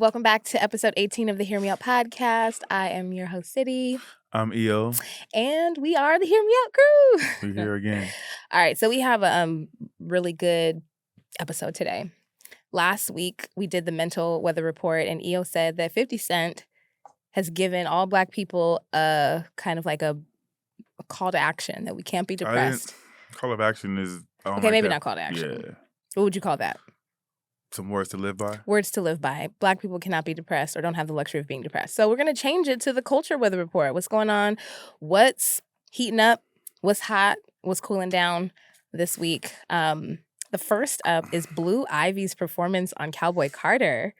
welcome back to episode 18 of the Hear Me Out podcast. I am your host, City. I'm EO. And we are the Hear Me Out crew. We're here again. All right, so we have a really good episode today. Last week, we did the mental weather report, and EO said that 50 Cent has given all Black people a kind of like a call to action, that we can't be depressed. Call of action is... Okay, maybe not call to action. Yeah. What would you call that? Some words to live by? Words to live by. Black people cannot be depressed or don't have the luxury of being depressed. So we're going to change it to the culture weather report. What's going on? What's heating up? What's hot? What's cooling down this week? The first up is Blue Ivy's performance on Cowboy Carter.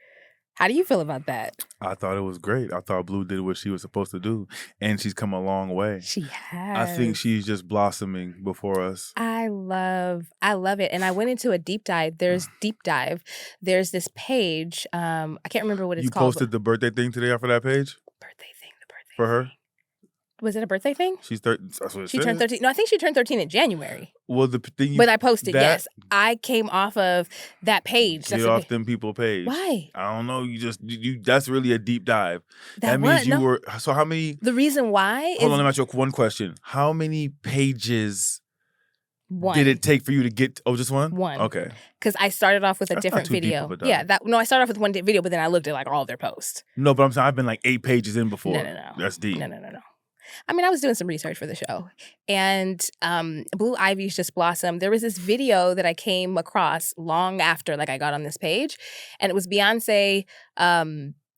How do you feel about that? I thought it was great. I thought Blue did what she was supposed to do, and she's come a long way. She has. I think she's just blossoming before us. I love it. And I went into a deep dive. There's this page. I can't remember what it's called. You posted the birthday thing today off of that page? The birthday For her? Was it a birthday thing? She's 13. That's what it She says. turned 13. No, I think she turned 13 in January. Well, the thing. But I posted, yes. I came off of that page. Get off them people page. Why? I don't know. You that's really a deep dive. That means were. So how many? The reason why Hold on, let me ask you one question. How many pages one did it take for you to get? Oh, just one? One. Okay. Because I started off with a different video. Yeah, I started off with one video, but then I looked at like all of their posts. No, but I'm saying I've been like 8 pages in before. No. That's deep. No. I mean, I was doing some research for the show, and Blue Ivy's just blossomed. There was this video that I came across long after, like, I got on this page, and it was Beyonce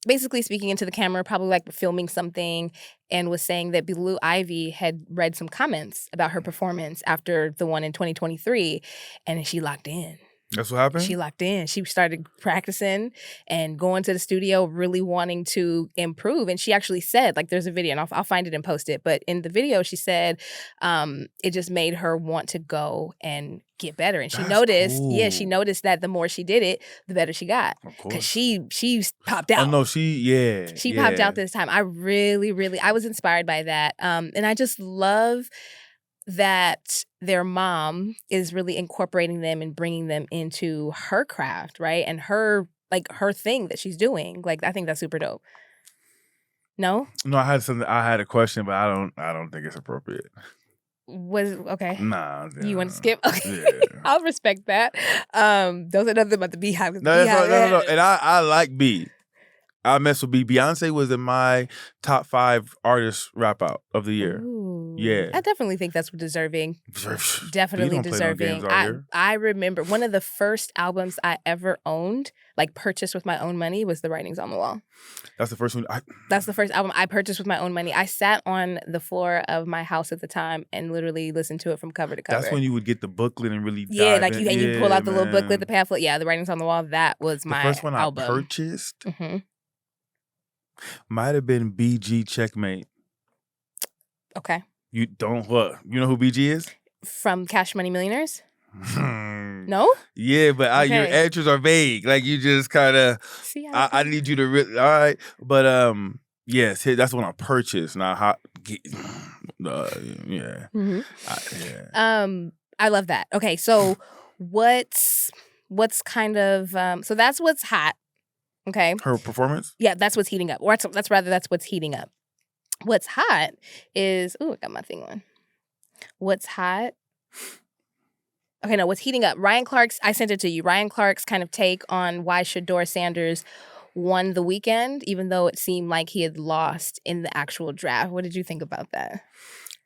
basically speaking into the camera, probably like filming something, and was saying that Blue Ivy had read some comments about her performance after the one in 2023, and she locked in. That's what happened? She locked in. She started practicing and going to the studio, really wanting to improve. And she actually said, like, there's a video, and I'll find it and post it. But in the video, she said it just made her want to go and get better. And she noticed, she noticed that the more she did it, the better she got. Because she popped out. Oh, no, she popped out this time. I really, I was inspired by that. And I just love that their mom is really incorporating them and bringing them into her craft, right? And her thing that she's doing. Like, I think that's super dope. No, I had a question, but I don't think it's appropriate. Okay. Nah. You want to skip? Okay. Yeah. I'll respect that. Those are nothing about the Beehive. No. And I like B. I mess with B. Beyonce was in my top 5 artist rap out of the year. Ooh. Yeah. I definitely think that's deserving. Definitely deserving. No I remember one of the first albums I ever owned, like purchased with my own money, was The Writings on the Wall. That's the first one. That's the first album I purchased with my own money. I sat on the floor of my house at the time and literally listened to it from cover to cover. That's when you would get the booklet and really dive in. You pull out the little booklet, the pamphlet. Yeah, The Writings on the Wall. That was my first one album. I purchased. Mm-hmm. Might have been BG Checkmate. Okay. You don't what? You know who BG is? From Cash Money Millionaires? No? Yeah, but your answers are vague. Like, you just kind of... I need you to... all right. But, yes, that's when I purchased. Now, yeah. Mm-hmm. I love that. Okay, so what's kind of... so that's what's hot. Okay. Her performance? Yeah, that's what's heating up. Or that's what's heating up. What's hot is... Ooh, I got my thing on. What's hot... Okay, no, what's heating up? I sent it to you. Ryan Clark's kind of take on why Shador Sanders won the weekend, even though it seemed like he had lost in the actual draft. What did you think about that?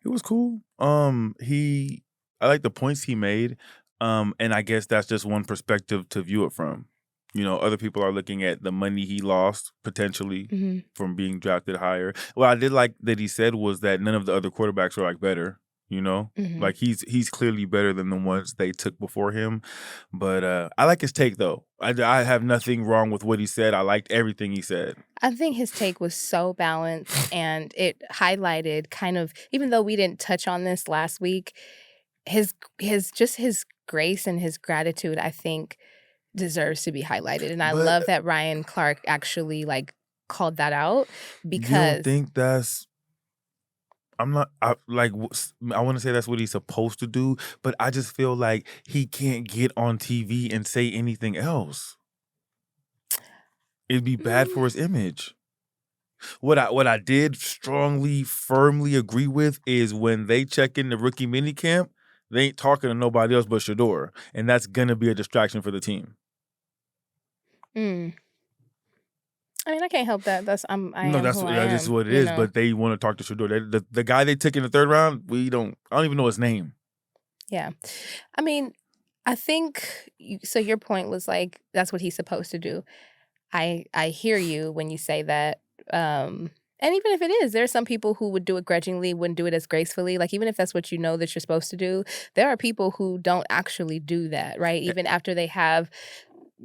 It was cool. I like the points he made. And I guess that's just one perspective to view it from. You know, other people are looking at the money he lost potentially from being drafted higher. What I did like that he said was that none of the other quarterbacks are like better. You know, like he's clearly better than the ones they took before him. But I like his take, though. I have nothing wrong with what he said. I liked everything he said. I think his take was so balanced, and it highlighted kind of, even though we didn't touch on this last week, his grace and his gratitude, I think, deserves to be highlighed. And I love that Ryan Clark actually like called that out, because you don't think that's... I want to say that's what he's supposed to do, but I just feel like he can't get on TV and say anything else. It'd be bad for his image. What I did firmly agree with is when they check in the rookie minicamp, they ain't talking to nobody else but Shador, and that's gonna be a distraction for the team. Mm. I mean, I can't help that. I No, am that's who I that is am. what it You is. know. But they want to talk to Shador. The guy they took in the third round, I don't even know his name. Yeah. I mean, I think so your point was like that's what he's supposed to do. I hear you when you say that. And even if it is, there are some people who would do it grudgingly, wouldn't do it as gracefully. Like even if that's what you know that you're supposed to do, there are people who don't actually do that, right? A- Even after they have,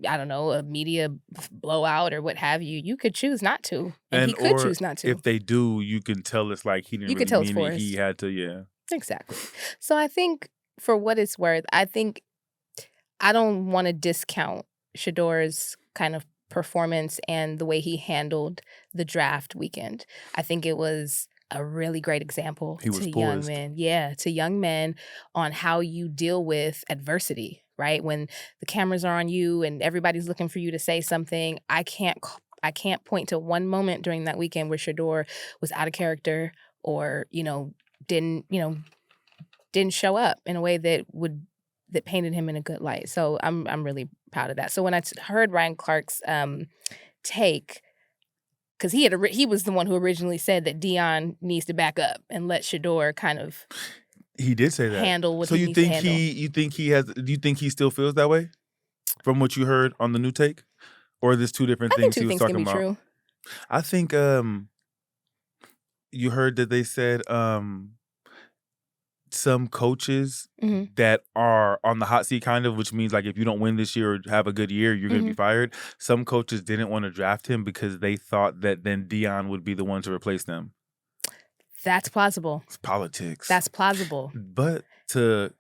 I don't know, a media blowout or what have you, you could choose not to, and he And could or choose not to. if they do, you can tell it's like he didn't You could really tell it's mean it. He forced. had to, yeah. Exactly. So I think for what it's worth, I think I don't want to discount Shador's kind of performance and the way he handled the draft weekend. I think it was a really great example He was to young poised. men. Yeah, to young men on how you deal with adversity, right? When the cameras are on you and everybody's looking for you to say something, I can't point to one moment during that weekend where Shador was out of character or, didn't, didn't show up in a way that painted him in a good light. So I'm really proud of that. So when I heard Ryan Clark's take, because he was the one who originally said that Dion needs to back up and let Shador kind of He did say that. handle what So he needs to handle. you think he has? Do you think he still feels that way from what you heard on the new take, or are this two different I think things two he was things can talking be about? true. I think you heard that they said some coaches hmm that are on the hot seat, kind of, which means like if you don't win this year or have a good year, you're going to be hmm fired. Some coaches didn't want to draft him because they thought that then Dion would be the one to replace them. That's plausible. It's politics. That's plausible. But to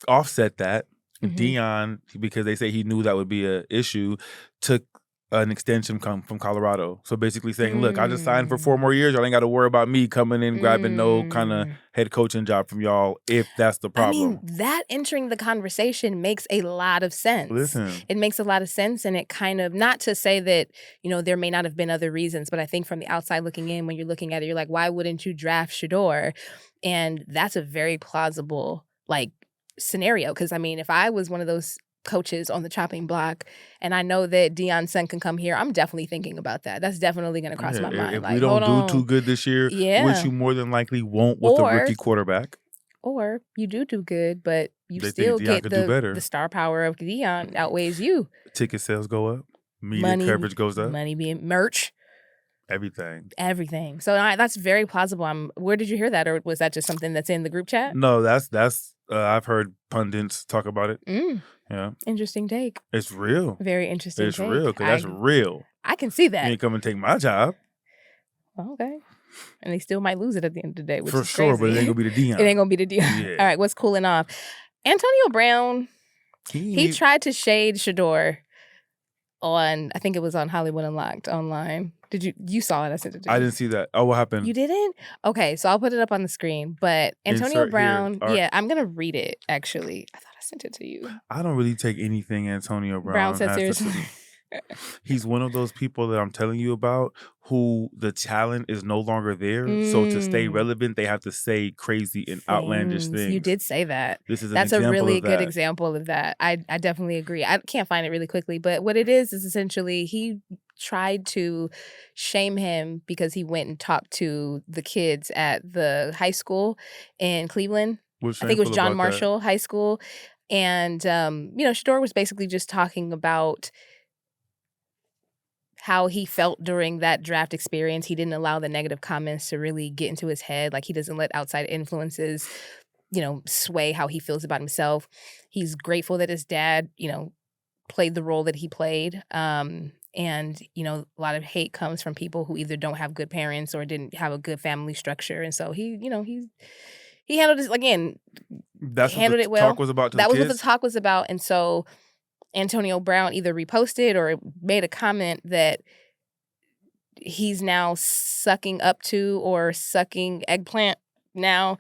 offset that, hmm Dion, because they say he knew that would be an issue, took an extension from Colorado. So basically saying, look, I just signed for 4 more years. Y'all ain't got to worry about me coming in, grabbing no kind of head coaching job from y'all if that's the I mean, problem. that entering the conversation makes a lot of sense. Listen. It makes a lot of sense. And it kind of, not to say that, there may not have been other reasons, but I think from the outside looking in, when you're looking at it, you're like, why wouldn't you draft Shador? And that's a very plausible, scenario. Because, I mean, if I was one of those coaches on the chopping block and I know that Dion's son can come here, I'm definitely thinking about that. That's definitely going to cross my mind. If we Like, hold don't do on. too good this year, which Yeah. you more than likely won't with a Or rookie quarterback. Or you do good, but you They think still Dion get could do better. the star power of Dion outweighs you. Ticket sales go up. Media coverage goes up. Money being merch, Everything. everything. So that's very plausible. Where did you hear that, or was that just something that's in the group chat? No, that's I've heard pundits talk about it. Yeah. Interesting take. It's real. Very interesting It's take. real, because that's real. I can see You that. ain't come and take my job. Okay. And they still might lose it at the end of the day, which For is sure, crazy. but it ain't gonna be the Dion. It ain't gonna be the Dion. Yeah. All right, what's cooling off? Antonio Brown, he tried to shade Shador on, I think it was on Hollywood Unlocked online. You saw it? I sent it to you. I didn't see that. Oh, what happened? You didn't? Okay, so I'll put it up on the screen. But Antonio Insert Brown, here. yeah, I'm gonna read it actually. I thought I sent it to you. I don't really take anything Antonio Brown said has seriously. to say. He's one of those people that I'm telling you about who the talent is no longer there. So to stay relevant, they have to say crazy and outlandish things. You did say that. This is That's an example a really of good that. example of that. I definitely agree. I can't find it really quickly, but what it is essentially he tried to shame him because he went and talked to the kids at the high school in Cleveland. What's I think it was shameful John about Marshall High School. And, Shador was basically just talking about how he felt during that draft experience. He didn't allow the negative comments to really get into his head. Like, he doesn't let outside influences, sway how he feels about himself. He's grateful that his dad, played the role that he played. And, a lot of hate comes from people who either don't have good parents or didn't have a good family structure. And so he handled this, again, That's handled what the it well. talk was about to That the was what kids? the talk was about. And so Antonio Brown either reposted or made a comment that he's now sucking up to or sucking eggplant now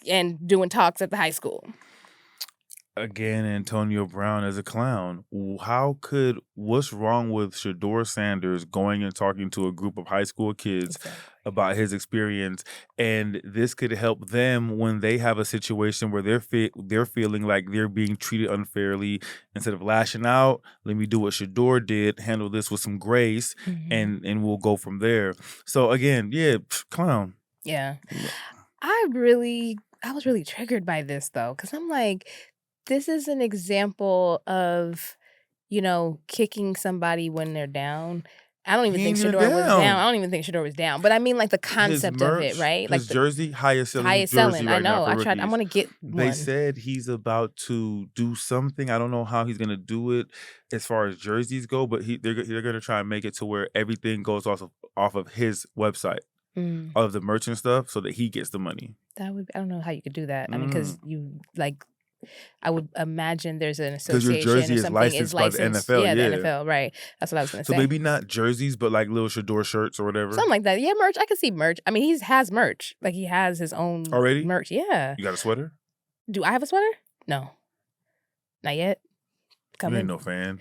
and doing talks at the high school. Again, Antonio Brown as a clown. What's wrong with Shador Sanders going and talking to a group of high school kids Exactly. about his experience? And this could help them when they have a situation where they're feeling like they're being treated unfairly. Instead of lashing out, let me do what Shador did, handle this with some grace, Mhm. and we'll go from there. So again, yeah, clown. Yeah. I was really triggered by this though, because I'm like, this is an example of, kicking somebody when they're down. I don't even He think ain't even Shador was down. I down. don't even think Shador was down. But I mean like the His concept of it, merch, right? Like his the jersey, highest selling highest selling. jersey I right now know. for I rookies. wanna get They one. said he's about to do something. I don't know how he's gonna do it as far as jerseys go, but they're gonna try and make it to where everything goes off of his website, Mm, of the merch and stuff, so that he gets the money. I don't know how you could do that. I mean, Mm. because I would imagine there's an 'Cause your association or jersey is something is licensed by the licensed. NFL, Yeah, the yeah. NFL, right. That's what I was gonna So say. maybe not jerseys, but like little Shador shirts or whatever. Something like that. Yeah, merch. I can see merch. I mean, has merch. Like he has his own Already? merch. Yeah. You got a sweater? Do I have a sweater? No, not yet. You ain't Coming. no fan.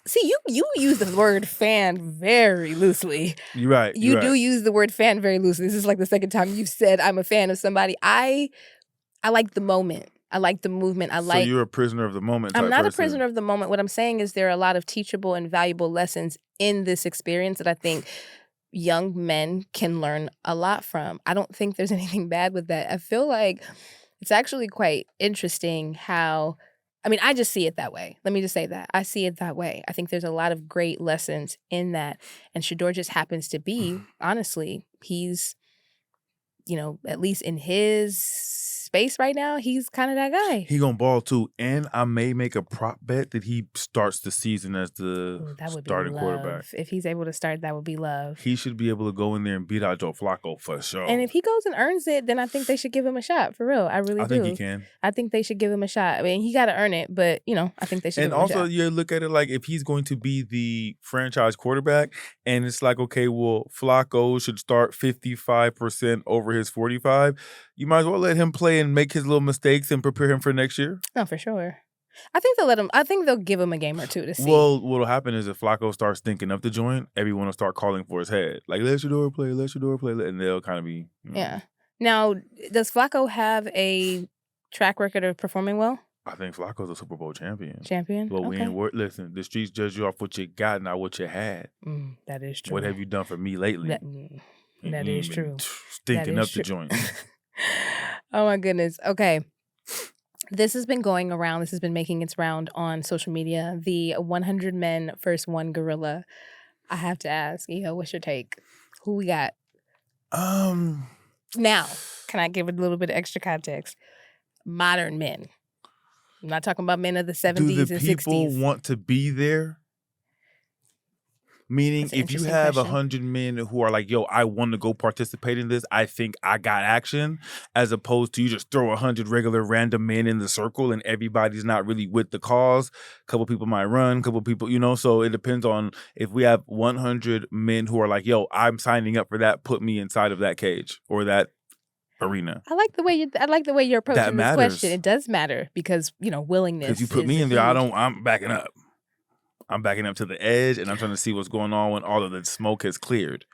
See, you use the word fan very loosely. You're right, You you're do right. use the word fan very loosely. This is like the second time you've said I'm a fan of somebody. I like the moment. I like the movement. So you're a prisoner of the moment I'm type not a person. prisoner of the moment. What I'm saying is there are a lot of teachable and valuable lessons in this experience that I think young men can learn a lot from. I don't think there's anything bad with that. I feel like it's actually quite interesting how, I mean, I just see it that way. Let me just say that. I see it that way. I think there's a lot of great lessons in that. And Shador just happens to be, honestly, he's, at least in his space right now, he's kind of that guy. He gonna ball too, and I may make a prop bet that he starts the season as the Ooh, that would be starting quarterback. love. If he's able to start, that would be love. He should be able to go in there and beat out Joe Flacco for And sure. if he goes and earns it, then I think they should give him a shot, for real. I really I do. think he can. I think they should give him a shot. I mean, he got to earn it, but, I think they should And give him a also, shot. you look at it like if he's going to be the franchise quarterback, and it's like, okay, well, Flacco should start 55% over his 45. You might as well let him play and make his little mistakes and prepare him for next year. No, for sure. I think they'll give him a game or two to see. Well, what'll happen is if Flacco starts thinking up the joint, everyone will start calling for his head. Like, let Shador play, and they'll kind of be, Yeah. Now, does Flacco have a track record of performing well? I think Flacco's a Super Bowl champion. Champion? But we Okay. ain't listen, the streets judge you off what you got, not what you had. That is true. What have you done for me lately? That is true. Stinking up the joint. Oh my goodness. Okay. This has been going around. This has been making its round on social media. The 100 men versus one gorilla. I have to ask, what's your take? Who we got? Now, can I give a little bit of extra context? Modern men. I'm not talking about men of the 70s and 60s. Do the people want to be there? Meaning, if you have 100 men who are like, yo, I want to go participate in this, I think I got action, as opposed to you just throw 100 regular random men in the circle and everybody's not really with the cause. A couple people might run, a couple people, so it depends on if we have 100 men who are like, yo, I'm signing up for that, put me inside of that cage or that arena. I like the way you're approaching this question. It does matter because, willingness. Because you put me in there, I'm backing up. I'm backing up to the edge, and I'm trying to see what's going on when all of the smoke has cleared.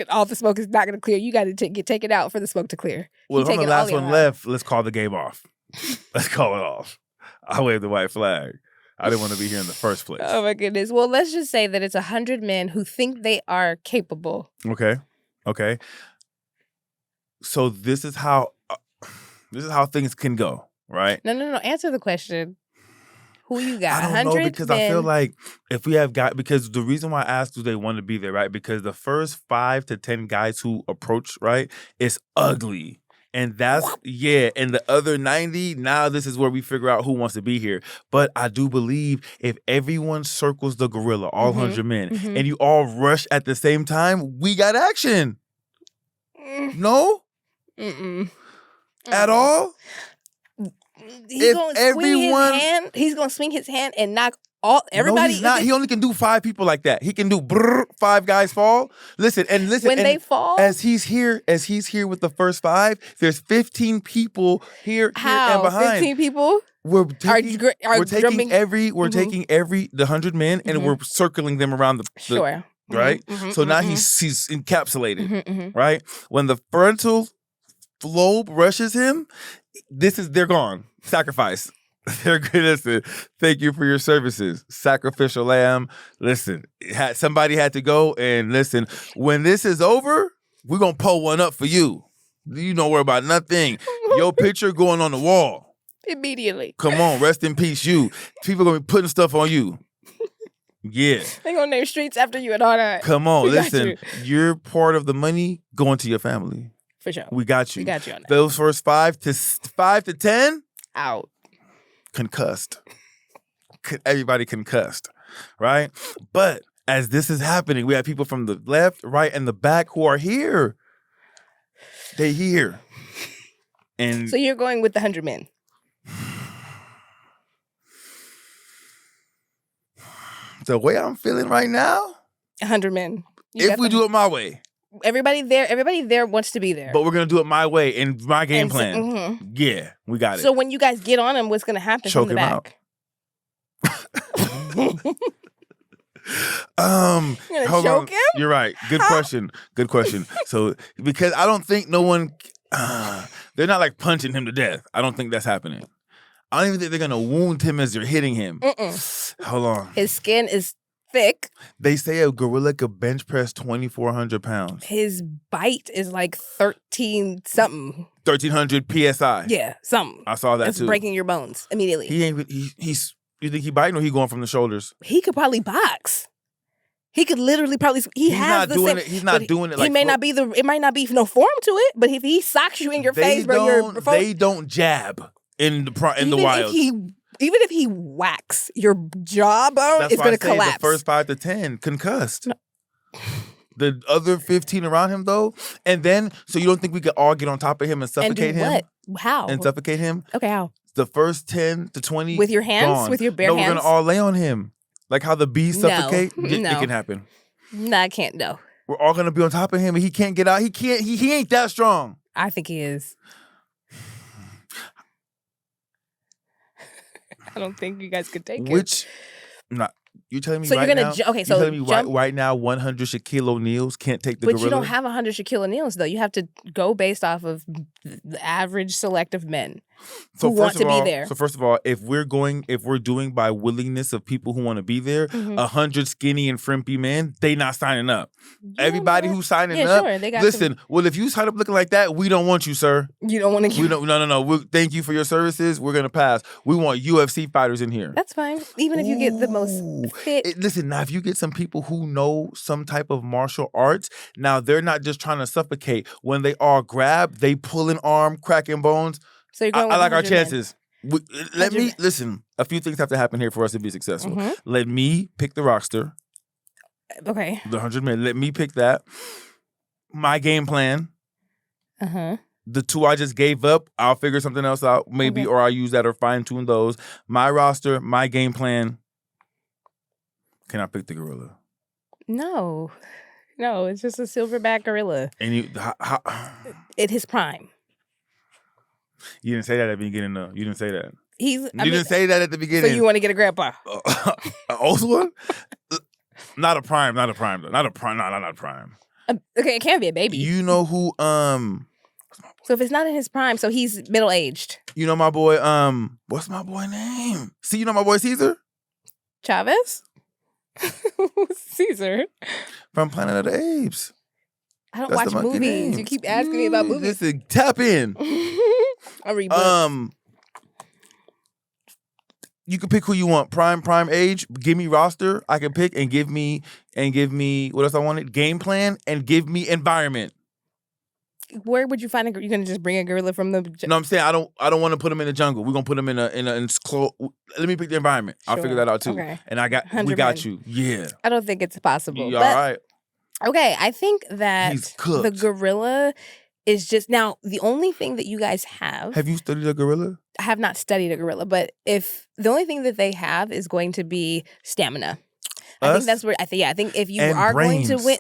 All the smoke is not going to clear. You got to take it out for the smoke to clear. Well, if I'm the last one left, let's call the game off. Let's call it off. I waved the white flag. I didn't want to be here in the first place. Oh, my goodness. Well, let's just say that it's 100 men who think they are capable. Okay. So this is how things can go, right? No. Answer the question. Who you got? I don't know, because I feel like if we have because the reason why I asked do they want to be there, right? Because the first 5 to 10 guys who approach, right, it's ugly. And that's, and the other 90, now this is where we figure out who wants to be here. But I do believe if everyone circles the gorilla, all 100 men, and you all rush at the same time, we got action. No? At all? He's gonna swing his hand and knock everybody. No, he's not. He only can do 5 people like that. He can do 5 guys fall. Listen. When they fall, as he's here with the first 5, there's 15 people here and behind. 15 people? we're taking drumming. the 100 men and we're Mhm. circling them around the Sure. right. Mhm, So mhm, now mhm. he's encapsulated, Mhm. right? When the frontal lobe rushes him, they're gone. Sacrifice. They're good. Listen, thank you for your services. Sacrificial lamb. Listen, somebody had to go, and listen, when this is over, we're gonna pull one up for you. You don't worry about nothing. Your picture going on the wall. Immediately. Come on, rest in peace, you. People gonna be putting stuff on you. Yeah. They gonna name streets after you and all that. Come on, We got listen. you. You're part of the money going to your family. For sure. We got you. We got you on that. Those first 5 to 10, Out. concussed. Everybody concussed, right? But as this is happening, we have people from the left, right, and the back who are here. They here. And So you're going with the 100 men. the way I'm feeling right now, 100 men. if we do it my way. Everybody there wants to be there. But we're going to do it my way in my game plan. Mm-hmm. Yeah, we got it. So when you guys get on him, what's going to happen Choke from the him back? You're gonna choke him? You're right. Good question. Good question. So because I don't think no one, they're not like punching him to death. I don't think that's happening. I don't even think they're gonna wound him as they're hitting him. Hold on. His skin is thick. They say a gorilla could bench press 2,400 pounds. His bite is like 13 something. 1,300 psi. Yeah, something. I saw that That's too. breaking your bones immediately. He ain't. He's. You think he biting or he going from the shoulders? He could probably box. He could literally probably. He's not doing it. He's not doing it. Like he may not be the. It might not be no form to it, but if he socks you in your face, bro, they don't jab in the wild. Even if he whacks your jawbone, it's going to collapse. The first 5 to 10 concussed. No. The other 15 around him though, and then so you don't think we could all get on top of him and suffocate him? What? How? And suffocate him? Okay, how? The first 10 to 20 with your hands, gone. With your bare hands. No, we're gonna all lay on him, like how the bees suffocate. No. It can happen. No, I can't. No, we're all gonna be on top of him, and he can't get out. He can't. He ain't that strong. I think he is. I don't think you guys could take it. Not. You telling me so right you're gonna now? Okay, so you telling me right now 100 Shaquille O'Neals can't take the gorilla? But you don't have 100 Shaquille O'Neals though. You have to go based off of the average select of men who want to be there. So first of all, if we're doing by willingness of people who want to be there, 100 skinny and frimpy men, they not signing up. Yeah, everybody who's signing up, sure, listen. Well, if you sign up looking like that, we don't want you, sir. You don't want to. We don't. No. Thank you for your services. We're gonna pass. We want UFC fighters in here. That's fine. Even if you get the most fit. Listen, now if you get some people who know some type of martial arts, now they're not just trying to suffocate. When they all grab, they pull an arm, cracking bones. So you're going I like our chances. Let me listen. A few things have to happen here for us to be successful. Let me pick the roster. Okay. The 100 men. Let me pick that. My game plan. The 2 I just gave up, I'll figure something else out, maybe, or I'll use that or fine tune those. My roster, my game plan. Can I pick the gorilla? No, it's just a silverback gorilla. And at his prime. You didn't say that at the beginning, though. You didn't say that. You didn't say that at the beginning. So you want to get a grandpa? An old one? Not a prime. Not a prime. No, not a prime. Okay, it can be a baby. You know who? So if it's not in his prime, so he's middle aged. You know my boy. What's my boy name? See, you know my boy Caesar. Chavez. Caesar from Planet of the Apes. I don't watch movies. Names. You keep asking me about movies. Listen, tap in. I read books. You can pick who you want. Prime age. Give me roster. I can pick and give me what else I wanted. Game plan and give me environment. Where would you find you're gonna just bring a gorilla from the? No, I'm saying I don't want to put him in the jungle. We're gonna put him in a close. Let me pick the environment. Sure. I'll figure that out too. Okay. And we got you. Yeah. I don't think it's possible. You all right? Okay, I think that the gorilla is just now the only thing that you guys have. Have you studied a gorilla? I have not studied a gorilla, but if the only thing that they have is going to be stamina, I think that's where I think if you are going to win.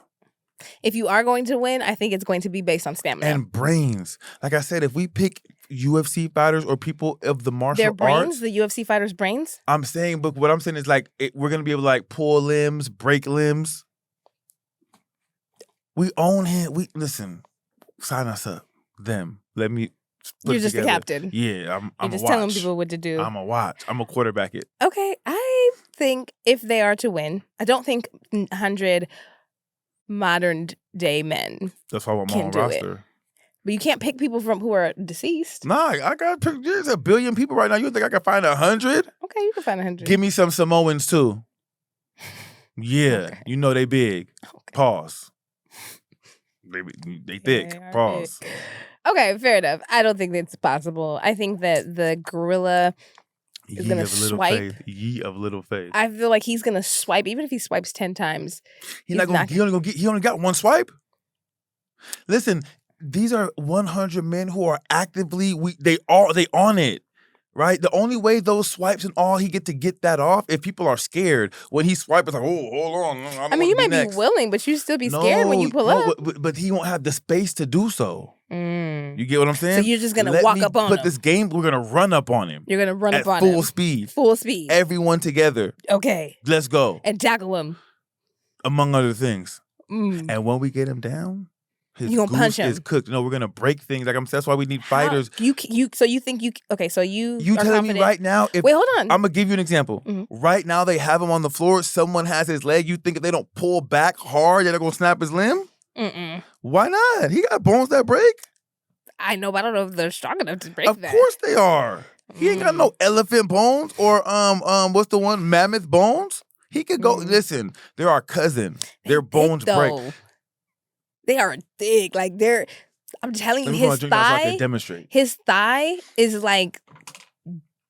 If you are going to win, I think it's going to be based on stamina. And brains. Like I said, if we pick UFC fighters or people of the martial Their brains, arts, the UFC fighters' brains. I'm saying, but what I'm saying is like we're gonna be able to like pull limbs, break limbs. We own him. We listen. Sign us up. Them. Let me. You're just the captain. Yeah, I'm You're just telling people what to do. I'm a watch. I'm a quarterback it. Okay, I think if they are to win, I don't think 100 modern day men. That's why I'm can on do roster. It. But you can't pick people from who are deceased. Nah, I got there's a billion people right now. You think I can find 100? Okay, you can find 100. Give me some Samoans too. Yeah, Okay. you know they big. Okay. Pause. They thick. They are Pause. big. Okay, fair enough. I don't think that's possible. I think that the gorilla is going to swipe. Ye of little faith. I feel like he's going to swipe, even if he swipes 10 times. He only got one swipe. Listen, these are 100 men who are actively they on it. Right? The only way those swipes and all he get that off if people are scared. When he swipes, it's like, oh, hold on. I mean, you might be willing, but you still be scared when you pull up. But he won't have the space to do so. Mm. You get what I'm saying? So you're just going to walk up on him. But this game, we're going to run up on him. You're going to run up on him. At full speed. Full speed. Everyone together. Okay. Let's go. And tackle him. Among other things. Mm. And when we get him down, his you gonna punch him. Is cooked. No, we're gonna break things. Like that's why we need fighters. So you think you okay? So you are telling confident. Me right now? Wait, hold on. I'm gonna give you an example. Mm-hmm. Right now, they have him on the floor. Someone has his leg. You think if they don't pull back hard, they're gonna snap his limb? Mm-mm. Why not? He got bones that break. I know, but I don't know if they're strong enough to break that. Of course they are. He ain't got no elephant bones or what's the one mammoth bones? He could go. Listen, they're our cousin. Their bones break. They are thick. Like I'm telling you, his thigh. Demonstrate. His thigh is like.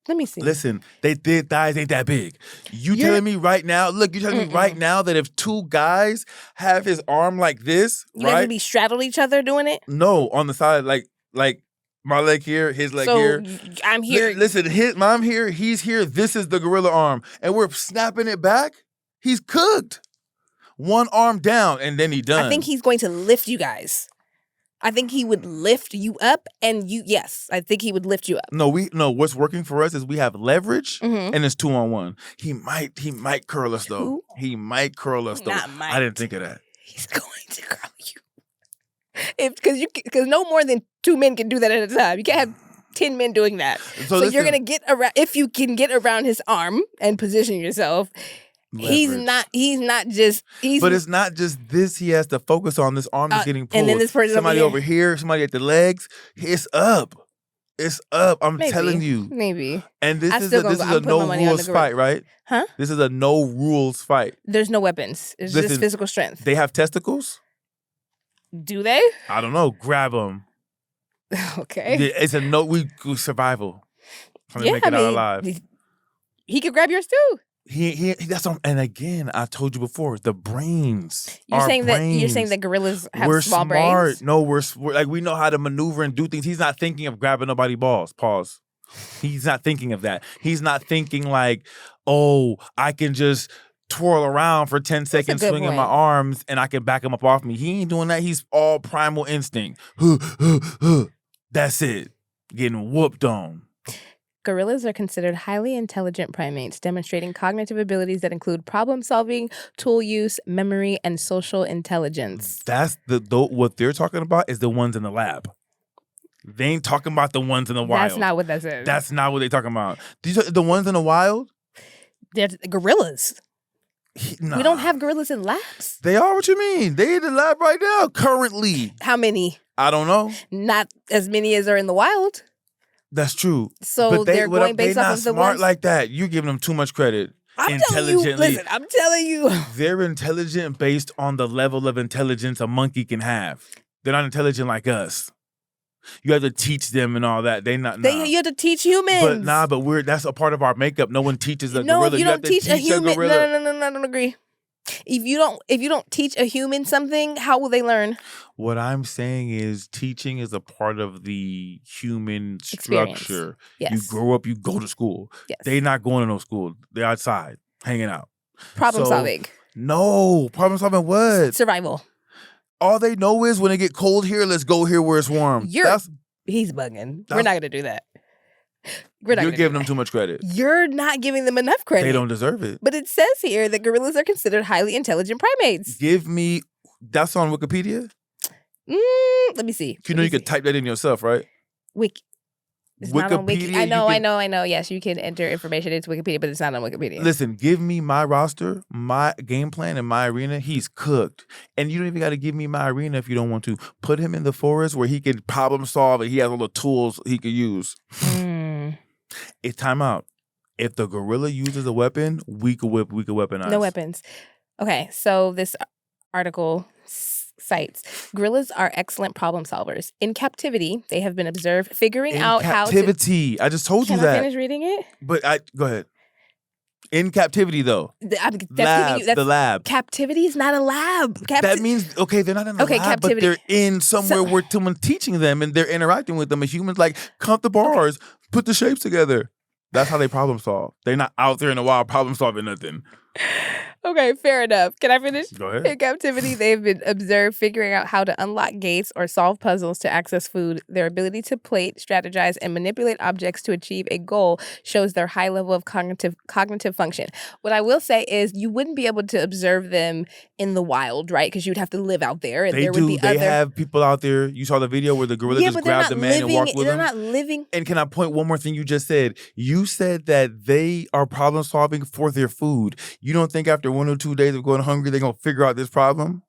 Let me see. Listen, their thighs ain't that big. You're telling me right now? Look, you're telling me right now that if two guys have his arm like this, you guys would be straddled each other doing it? No, on the side, like my leg here, his leg here. I'm here. Listen, I'm here. He's here. This is the gorilla arm, and we're snapping it back. He's cooked. One arm down, and then he done. I think he's going to lift you guys. I think he would lift you up, and yes, I think he would lift you up. No, what's working for us is we have leverage, and it's 2-on-1. He might curl us though. He might curl us though. I didn't think of that. He's going to curl you. Because no more than 2 men can do that at a time. You can't have 10 men doing that. So listen, you're gonna get around. If you can get around his arm and position yourself. Leverage. He's not just. But it's not just this. He has to focus on. This arm is getting pulled. And then this person somebody over here, somebody at the legs. It's up. It's up. I'm telling you. Maybe. And this is a no rules fight, right? Huh? This is a no rules fight. There's no weapons. It's just physical strength. They have testicles? Do they? I don't know. Grab them. Okay. It's a survival. Trying to make it out alive. He could grab yours too. That's and again, I told you before, the brains. You're saying that gorillas have small brains? No, we're like we know how to maneuver and do things. He's not thinking of grabbing nobody's balls. Pause. He's not thinking of that. He's not thinking like, oh, I can just twirl around for 10 seconds, swinging my arms, and I can back him up off me. He ain't doing that. He's all primal instinct. That's it. Getting whooped on. Gorillas are considered highly intelligent primates, demonstrating cognitive abilities that include problem-solving, tool use, memory, and social intelligence. That's what they're talking about is the ones in the lab. They ain't talking about the ones in the wild. That's not what that says. That's not what they're talking about. The ones in the wild? They're gorillas. Nah. We don't have gorillas in labs. They are? What you mean? They in the lab right now, currently. How many? I don't know. Not as many as are in the wild. That's true. So they're going based off of the ones. They're not smart like that. You're giving them too much credit. I'm telling you. They're intelligent based on the level of intelligence a monkey can have. They're not intelligent like us. You have to teach them and all that. You have to teach humans. But that's a part of our makeup. No one teaches a gorilla. No, you don't teach a human. No, I don't agree. If you don't teach a human something, how will they learn? What I'm saying is teaching is a part of the human structure. Yes. You grow up, you go to school. Yes. They're not going to no school. They're outside, hanging out. Problem solving. No. Problem solving what? Survival. All they know is when it get cold here, let's go here where it's warm. He's bugging. We're not going to do that. You're giving them too much credit. You're not giving them enough credit. They don't deserve it. But it says here that gorillas are considered highly intelligent primates. That's on Wikipedia? Let me see. You know you could type that in yourself, right? It's not on Wiki. I know. Yes, you can enter information into Wikipedia, but it's not on Wikipedia. Listen, give me my roster, my game plan, and my arena. He's cooked. And you don't even got to give me my arena if you don't want to. Put him in the forest where he can problem solve and he has all the tools he could use. It's time out. If the gorilla uses a weapon, we could weaponize. No weapons. Okay, so this article cites gorillas are excellent problem solvers. In captivity, they have been observed figuring out how to... captivity. I just told you that. Can I finish reading it? Go ahead. In captivity, though. The lab. Captivity is not a lab. That means, okay, they're not in a lab, captivity. But they're in somewhere where someone's teaching them and they're interacting with them as humans, like, count the bars, put the shapes together. That's how they problem solve. They're not out there in the wild problem solving nothing. Okay, fair enough. Can I finish? Go ahead. In captivity, they've been observed figuring out how to unlock gates or solve puzzles to access food. Their ability to plate, strategize, and manipulate objects to achieve a goal shows their high level of cognitive function. What I will say is you wouldn't be able to observe them in the wild, right? Because you'd have to live out there. And They have people out there. You saw the video where the gorilla just grabbed the man and walked with him? They're not living. And can I point one more thing you just said? You said that they are problem solving for their food. You don't think after 1 or 2 days of going hungry, they're going to figure out this problem?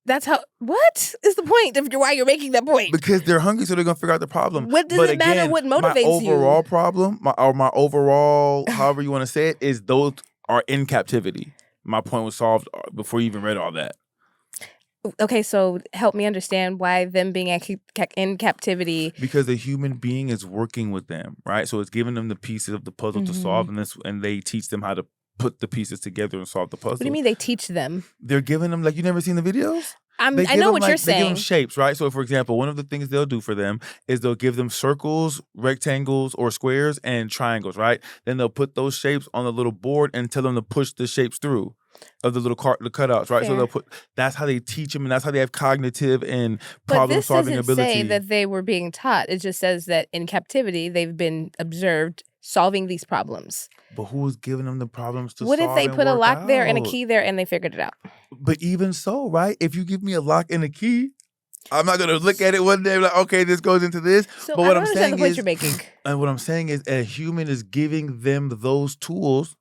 That's how... What is the point of why you're making that point? Because they're hungry, so they're going to figure out the problem. What does it matter what motivates you? My overall problem, my overall, however you want to say it, is those are in captivity. My point was solved before you even read all that. Okay, so help me understand why them being in captivity. Because the human being is working with them, right? So it's giving them the pieces of the puzzle to solve, and they teach them how to put the pieces together and solve the puzzle. What do you mean they teach them? They're giving them, like, you never seen the videos? I know what you're saying. They give them shapes, right? So, for example, one of the things they'll do for them is they'll give them circles, rectangles, or squares, and triangles, right? Then they'll put those shapes on the little board and tell them to push the shapes through of the little the cutouts, right? Fair. So that's how they teach them, and that's how they have cognitive and problem-solving ability. But this doesn't say that they were being taught. It just says that in captivity, they've been observed solving these problems. But who's giving them the problems to solve? What if they put a lock there and a key there and they figured it out? But even so, right? If you give me a lock and a key, I'm not gonna look at it one day like, okay, this goes into this. So but what I don't understand the point you're making. And what I'm saying is, a human is giving them those tools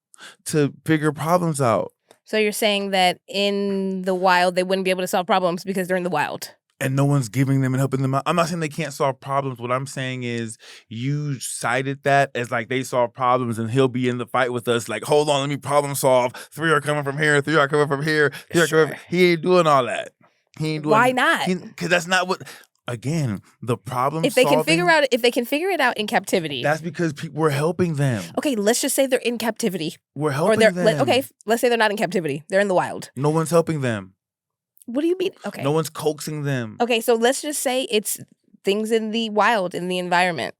to figure problems out. So you're saying that in the wild they wouldn't be able to solve problems because they're in the wild. And no one's giving them and helping them out. I'm not saying they can't solve problems. What I'm saying is you cited that as like they solve problems and he'll be in the fight with us like, hold on, let me problem solve. 3 are coming from here, 3 are coming from here, 3 are coming from... He ain't doing all that. He ain't doing... Why not? Because that's not what... Again, the problem if they can figure it out in captivity. That's because we're helping them. Okay, let's just say they're in captivity. We're helping them. Okay, let's say they're not in captivity. They're in the wild. No one's helping them. What do you mean? Okay. No one's coaxing them. Okay, so let's just say it's things in the wild, in the environment.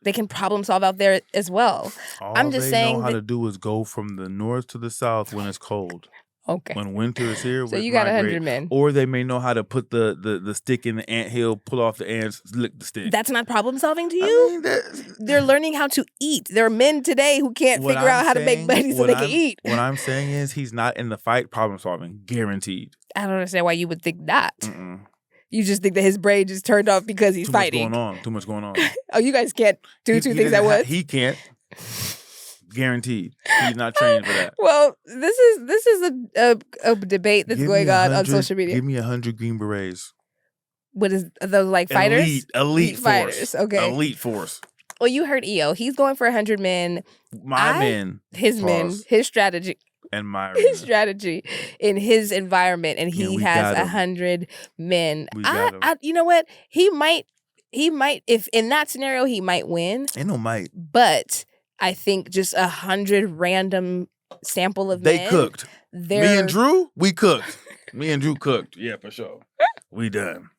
They can problem solve out there as well. I'm just saying know how to do is go from the north to the south when it's cold. Okay. When winter is here, so you got 100 men. Or they may know how to put the stick in the anthill, pull off the ants, lick the stick. That's not problem solving to you? They're learning how to eat. There are men today who can't figure out how to make money so they can eat. What I'm saying is he's not in the fight problem solving. Guaranteed. I don't understand why you would think that. You just think that his brain just turned off because he's fighting. Too much going on. Oh, you guys can't do two things at once? He can't. Guaranteed. He's not trained for that. Well, this is a debate that's going on social media. Give me 100 Green Berets. What is those, like, fighters? Elite force. Fighters. Okay. Elite force. Well, you heard EO. He's going for 100 men. His men. His strategy. And my his strategy in his environment, and he has 100 men. You know what? He might. If in that scenario, he might win. Ain't no might. But I think just 100 random sample of men. They cooked. Me and Drew, we cooked. Me and Drew cooked. Yeah, for sure. We done.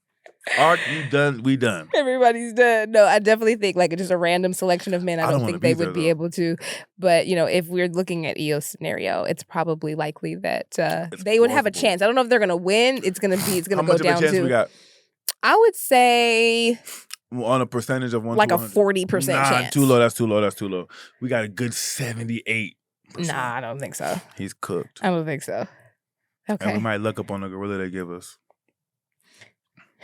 Ark, you done, we done. Everybody's done. No, I definitely think like just a random selection of men. I I don't don't wanna think they be there, would be though. able to. But if we're looking at EO's scenario, it's probably likely that It's they would have a plausible. chance. I don't know if they're gonna win. It's How gonna go much of a down chance we to, got I would say, on a percentage of 1 to like a 100? 40% Nah, too chance. low, that's too low, that's too low. We got a good 78%. Nah, I don't think so. He's cooked. I don't think so. And we Okay. might look up on the gorilla they give us.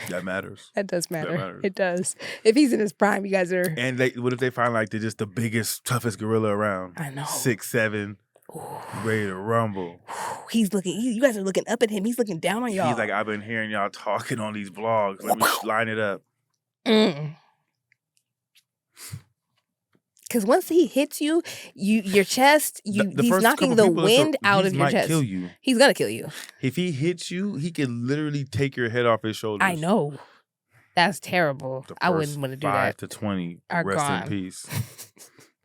That matters. That does That matter. matters. It does. If he's in his prime, you guys are. And what if they find like they're just the biggest, toughest gorilla around? I know. 6'7", Ooh. ready to rumble. He's looking. You guys are looking up at him. He's looking down on y'all. He's like, I've been hearing y'all talking on these blogs. Let me line it up. Because once he hits you, your chest, The he's first knocking couple the people wind out he of your might chest. kill you. He's gonna kill you. If he hits you, he could literally take your head off his shoulders. I know. That's terrible. The I wouldn't first want to do 5 that. to 20. Are Rest gone. in peace.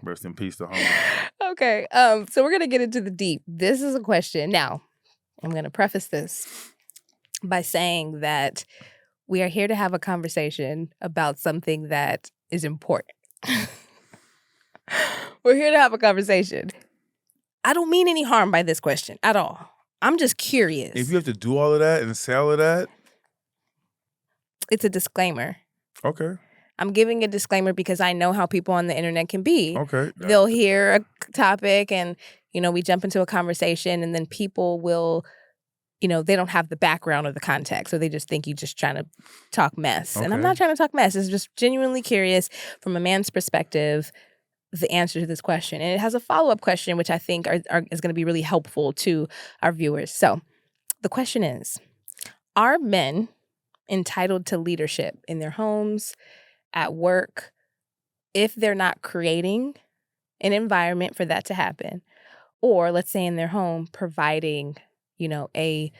Rest in peace to homie. Okay. So we're gonna get into the deep. This is a question. Now, I'm gonna preface this by saying that we are here to have a conversation about something that is important. We're here to have a conversation. I don't mean any harm by this question at all. I'm just curious. If you have to do all of that and say all of that, it's a disclaimer. okay. I'm giving a disclaimer because I know how people on the internet can be. Okay. They'll hear a topic and, we jump into a conversation and then people will, they don't have the background or the context. So they just think you're just trying to talk mess. And I'm Okay. not trying to talk mess. It's just genuinely curious from a man's perspective, the answer to this question. And it has a follow-up question, which I think is going to be really helpful to our viewers. So the question is, are men entitled to leadership in their homes, at work, if they're not creating an environment for that to happen? Or let's say in their home, providing, a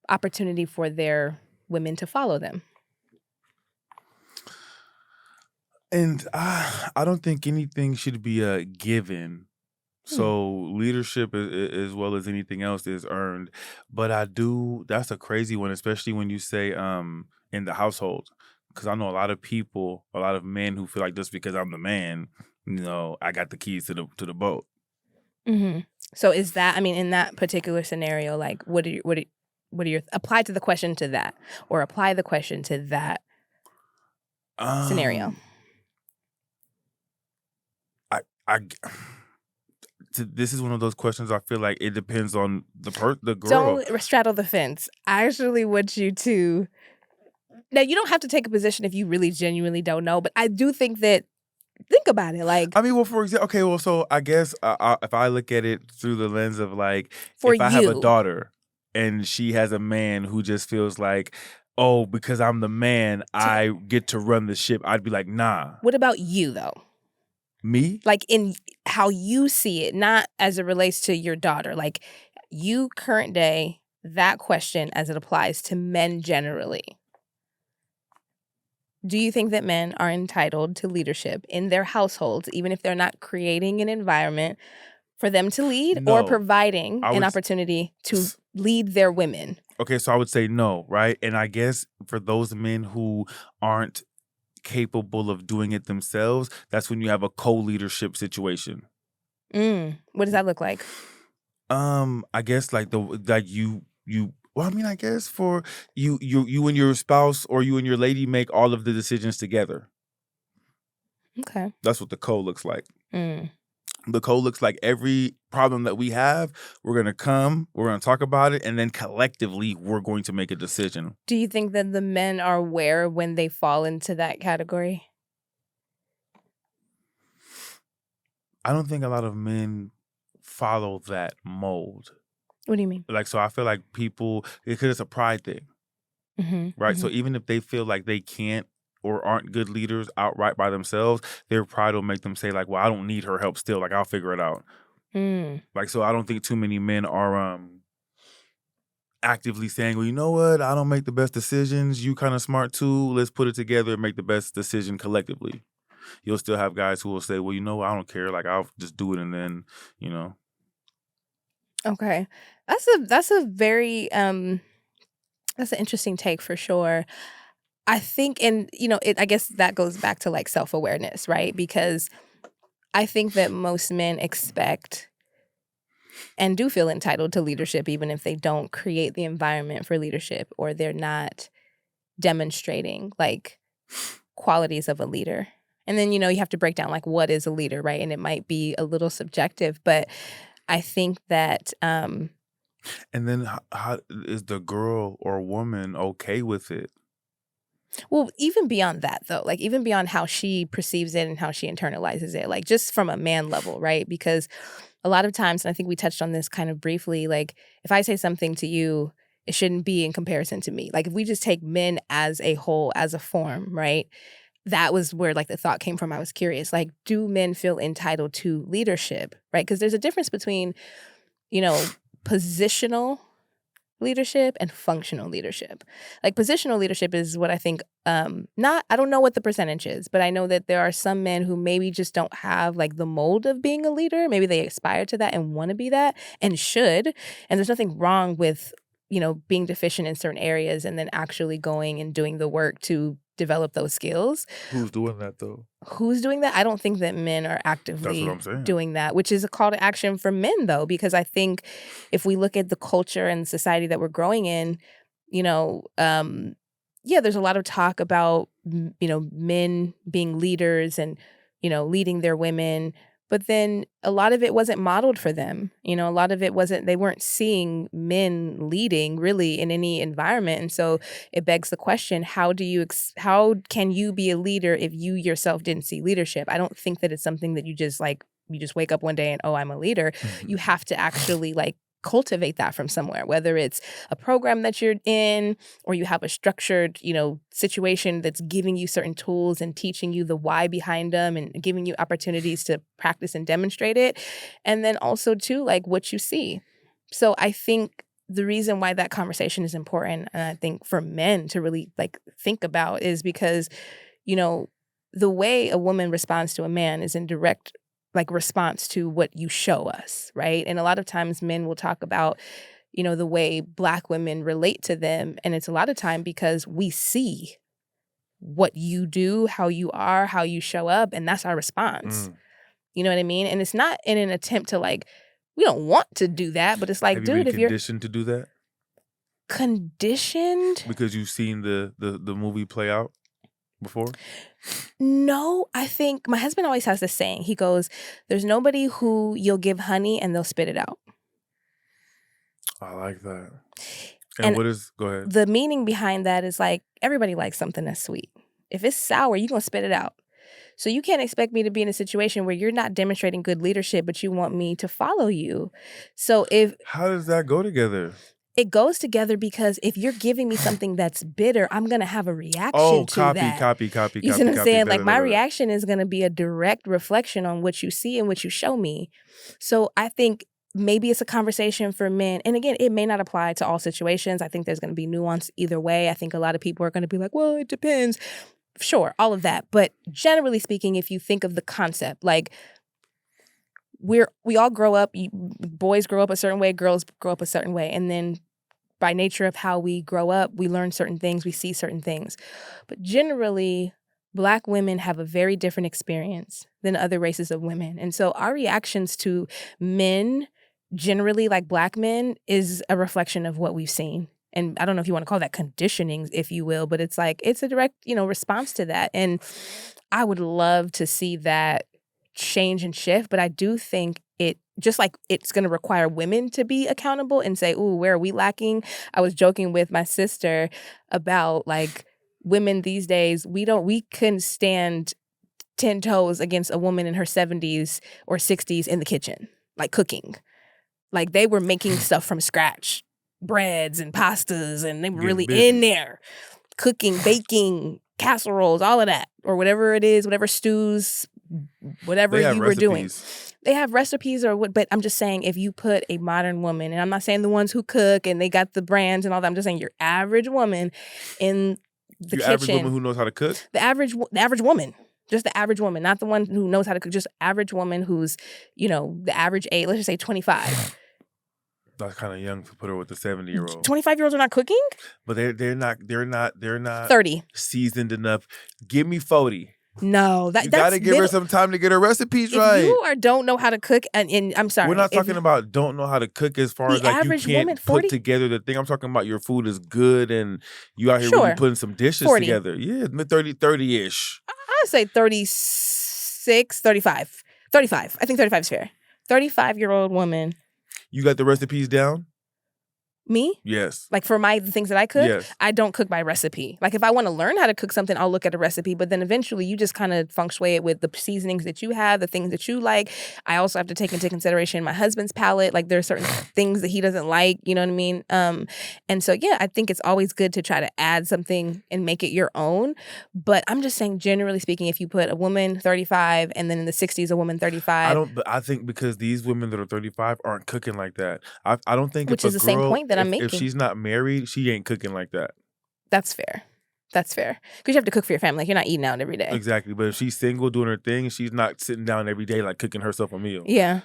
opportunity for their women to follow them? And I don't think anything should be a given. So leadership, as well as anything else, is earned. But that's a crazy one, especially when you say in the household. Because I know a lot of people, a lot of men who feel like just because I'm the man, I got the keys to the boat. Mm-hmm. So is that, in that particular scenario, like what are your apply to the question to that, or apply the question to that scenario? This is one of those questions I feel like it depends on the girl. Don't straddle the fence. I actually want you to. Now, you don't have to take a position if you really genuinely don't know, but I do think that, think about it. Like, well, for example, okay, well, so I guess if I look at it through the lens of like, for if I have a you, daughter and she has a man who just feels like, oh, because I'm the man, I get to run the ship, I'd be like, nah. What about you, though? Me? Like, in how you see it, not as it relates to your daughter. Like, you current day, that question as it applies to men generally. Do you think that men are entitled to leadership in their households, even if they're not creating an environment for them to lead or No. providing an opportunity to lead their women? Okay, so I would say no, right? And I guess for those men who aren't capable of doing it themselves, that's when you have a co-leadership situation. What does that look like? I guess like you well, I guess for you and your spouse or you and your lady make all of the decisions together. Okay. That's what the co looks like. The co looks like every problem that we have, we're going to talk about it, and then collectively we're going to make a decision. Do you think that the men are aware when they fall into that category? I don't think a lot of men follow that mold. What do you mean? Like, so I feel like people, because it's a pride thing, right? So even if they feel like they can't or aren't good leaders outright by themselves, their pride will make them say like, well, I don't need her help still. Like, I'll figure it out. Like, so I don't think too many men are actively saying, well, you know what? I don't make the best decisions. You kind of smart too. Let's put it together and make the best decision collectively. You'll still have guys who will say, well, you know what? I don't care. Like, I'll just do it. And then, Okay. That's a very, that's an interesting take for sure. I think, and I guess that goes back to like self-awareness, right? Because I think that most men expect and do feel entitled to leadership, even if they don't create the environment for leadership or they're not demonstrating like qualities of a leader. And then, you have to break down like what is a leader, right? And it might be a little subjective, but I think that And then how is the girl or woman okay with it? well, even beyond that though, like even beyond how she perceives it and how she internalizes it, like just from a man level, right? Because a lot of times, and I think we touched on this kind of briefly, like if I say something to you, it shouldn't be in comparison to me. Like if we just take men as a whole, as a form, right? That was where like the thought came from. I was curious, like, do men feel entitled to leadership, right? Because there's a difference between, positional leadership and functional leadership. Like positional leadership is what I think not I don't know what the percentage is, but I know that there are some men who maybe just don't have like the mold of being a leader. Maybe they aspire to that and want to be that and should. And there's nothing wrong with, being deficient in certain areas and then actually going and doing the work to develop those skills. Who's doing that though? Who's doing that? I don't think that men are That's what actively I'm saying. doing that, which is a call to action for men, though, because I think if we look at the culture and society that we're growing in, you know, um, yeah, there's a lot of talk about, men being leaders and, leading their women. But then a lot of it wasn't modeled for them. A lot of it wasn't, they weren't seeing men leading really in any environment. And so it begs the question, how can you be a leader if you yourself didn't see leadership? I don't think that it's something that you just wake up one day and, oh, I'm a leader. You have to actually like cultivate that from somewhere, whether it's a program that you're in or you have a structured, situation that's giving you certain tools and teaching you the why behind them and giving you opportunities to practice and demonstrate it. And then also too, like what you see. So I think the reason why that conversation is important, and I think for men to really like think about, is because, the way a woman responds to a man is in direct like response to what you show us, right? And a lot of times men will talk about, the way Black women relate to them. And it's a lot of time because we see what you do, how you are, how you show up, and that's our response. Mm. You know what I mean? And it's not in an attempt to like, we don't want to do that, but it's like, Have you been dude, if you're conditioned to do that? conditioned? Because you've seen the movie play out before? No, I think my husband always has this saying. He goes, there's nobody who you'll give honey and they'll spit it out. I like that. And Go ahead. the meaning behind that is like everybody likes something that's sweet. If it's sour, you're going to spit it out. So you can't expect me to be in a situation where you're not demonstrating good leadership, but you want me to follow you. So How does that go together? it goes together, because if you're giving me something that's bitter, I'm going to have a reaction Oh, to that. copy. You see what I'm saying? Like my Da. reaction is going to be a direct reflection on what you see and what you show me. So I think maybe it's a conversation for men. And again, it may not apply to all situations. I think there's going to be nuance either way. I think a lot of people are going to be like, well, it depends. Sure, all of that. But generally speaking, if you think of the concept, like we all grow up, boys grow up a certain way, girls grow up a certain way. And then by nature of how we grow up, we learn certain things, we see certain things. But generally, Black women have a very different experience than other races of women. And so our reactions to men, generally like Black men, is a reflection of what we've seen. And I don't know if you want to call that conditioning, if you will, but it's like, it's a direct, response to that. And I would love to see that change and shift, but I do think just like it's going to require women to be accountable and say, ooh, where are we lacking? I was joking with my sister about like women these days, we couldn't stand 10 toes against a woman in her 70s or 60s in the kitchen, like cooking. Like they were making stuff from scratch, breads and pastas, and they were really in there cooking, baking, casseroles, all of that, or whatever it is, whatever stews, whatever you were doing. They have recipes or what, but I'm just saying if you put a modern woman, and I'm not saying the ones who cook and they got the brands and all that, I'm just saying your average woman in the kitchen. Average woman who knows how to cook? The average woman. Just the average woman, not the one who knows how to cook, just average woman who's, the average age, let's just say 25. That's kind of young to put her with a 70-year-old. 25-year-olds are not cooking? But they're not 30. seasoned enough. Give me 40. No, You that's gotta give her some time to get her recipes if right. you don't know how to cook, and I'm We're sorry, not talking about don't know how to cook as far as the like you average woman, can't put 40? together the thing. I'm talking about your food is good and you out here really Sure. putting some dishes 40. together. Yeah, 30-ish. I'd say 36, 35. 35. I think 35 is fair. 35-year-old woman. You got the recipes down? Me? Yes. Like for the things that I cook, Yes. I don't cook by recipe. Like if I want to learn how to cook something, I'll look at a recipe, but then eventually you just kind of feng shui it with the seasonings that you have, the things that you like. I also have to take into consideration my husband's palate. Like there are certain things that he doesn't like, you know what I mean? And so, yeah, I think it's always good to try to add something and make it your own. But I'm just saying, generally speaking, if you put a woman 35 and then in the 60s, a woman 35. But I think because these women that are 35 aren't cooking like that. I don't think Which if a is the same girl, point that I'm if making. she's not married, she ain't cooking like that. That's fair. That's fair. Because you have to cook for your family. Like you're not eating out every day. Exactly. But if she's single doing her thing, she's not sitting down every day like cooking herself a meal. Yeah.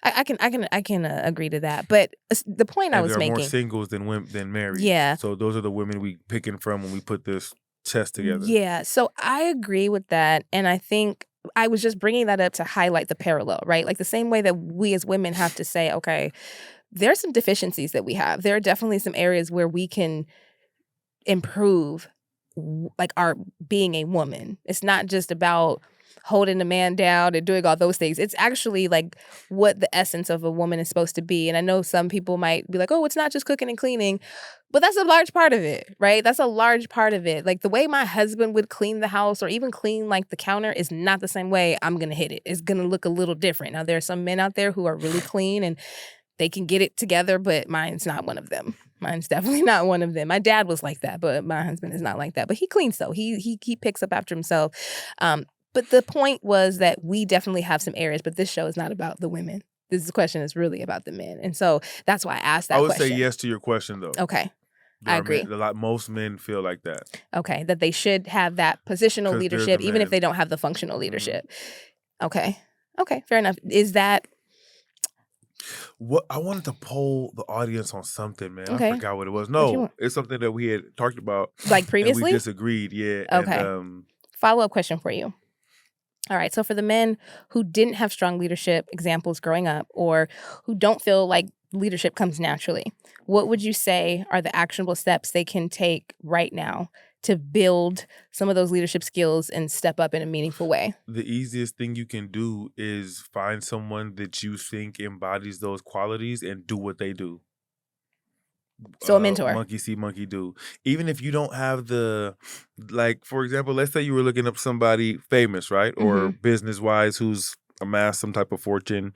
I can agree to that. But the point I was there are making. more singles than married. Yeah. So those are the women we picking from when we put this test together. Yeah. So I agree with that. And I think I was just bringing that up to highlight the parallel, right? Like the same way that we as women have to say, okay, there's some deficiencies that we have. There are definitely some areas where we can improve like our being a woman. It's not just about holding a man down and doing all those things. It's actually like what the essence of a woman is supposed to be. And I know some people might be like, oh, it's not just cooking and cleaning, but that's a large part of it, right? That's a large part of it. Like the way my husband would clean the house or even clean like the counter is not the same way I'm going to hit it. It's going to look a little different. Now, there are some men out there who are really clean and they can get it together, but mine's not one of them. Mine's definitely not one of them. My dad was like that, but my husband is not like that. But he cleans though. He picks up after himself. But the point was that we definitely have some areas, but this show is not about the women. This question is really about the men. And so that's why I asked that question. I would say yes to your question though. Okay. I agree. Most men feel like that. Okay. That they should have that positional leadership, even if they don't have the functional leadership. Mm-hmm. Okay. Fair enough. Is that... What I wanted to poll the audience on something, man. Okay. I forgot what it was. No, it's something that we had talked about, like previously. And we disagreed, yeah. Okay. And, follow-up question for you. All right. So for the men who didn't have strong leadership examples growing up, or who don't feel like leadership comes naturally, what would you say are the actionable steps they can take right now to build some of those leadership skills and step up in a meaningful way? The easiest thing you can do is find someone that you think embodies those qualities and do what they do. So a mentor. Monkey see, monkey do. Even if you don't have the, like, for example, let's say you were looking up somebody famous, right? Or business-wise who's amassed some type of fortune.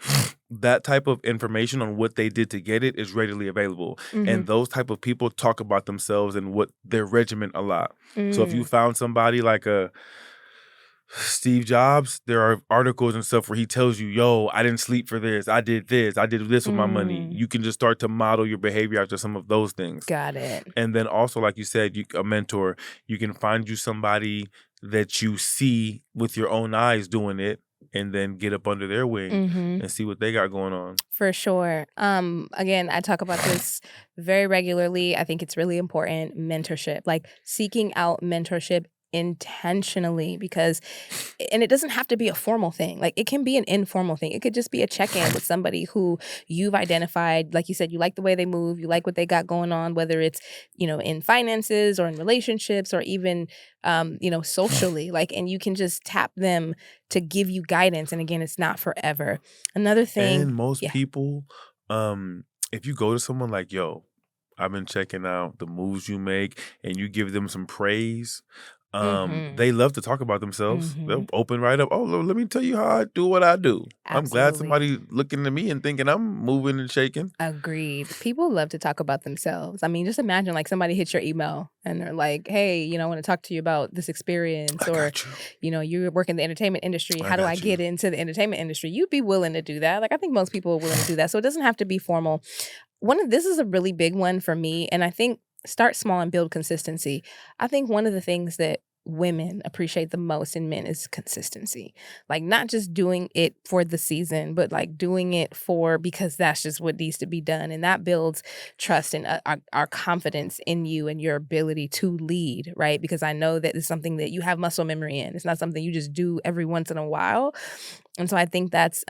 That type of information on what they did to get it is readily available. And those type of people talk about themselves and what their regimen a lot. So if you found somebody like a Steve Jobs, there are articles and stuff where he tells you, yo, I didn't sleep for this. I did this with my money. You can just start to model your behavior after some of those things. Got it. And then also, like you said, a mentor, you can find you somebody that you see with your own eyes doing it and then get up under their wing and see what they got going on. For sure. Again, I talk about this very regularly. I think it's really important. Mentorship, like seeking out mentorship intentionally, because, and it doesn't have to be a formal thing. Like it can be an informal thing. It could just be a check-in with somebody who you've identified, like you said, you like the way they move, you like what they got going on, whether it's, in finances or in relationships or even, socially, and you can just tap them to give you guidance. And again, it's not forever. Another thing. And most people, if you go to someone like, yo, I've been checking out the moves you make and you give them some praise, they love to talk about themselves. They'll open right up. Oh, let me tell you how I do what I do. Absolutely. I'm glad somebody looking at me and thinking I'm moving and shaking. Agreed. People love to talk about themselves. I mean, just imagine like somebody hits your email and they're like, hey, I want to talk to you about this experience, or, you work in the entertainment industry. How do I get into the entertainment industry? You'd be willing to do that. Like, I think most people are willing to do that. So it doesn't have to be formal. This is a really big one for me. And I think start small and build consistency. I think one of the things that women appreciate the most in men is consistency. Like, not just doing it for the season, but like doing it because that's just what needs to be done. And that builds trust and our confidence in you and your ability to lead, right? Because I know that it's something that you have muscle memory in. It's not something you just do every once in a while. And so I think that's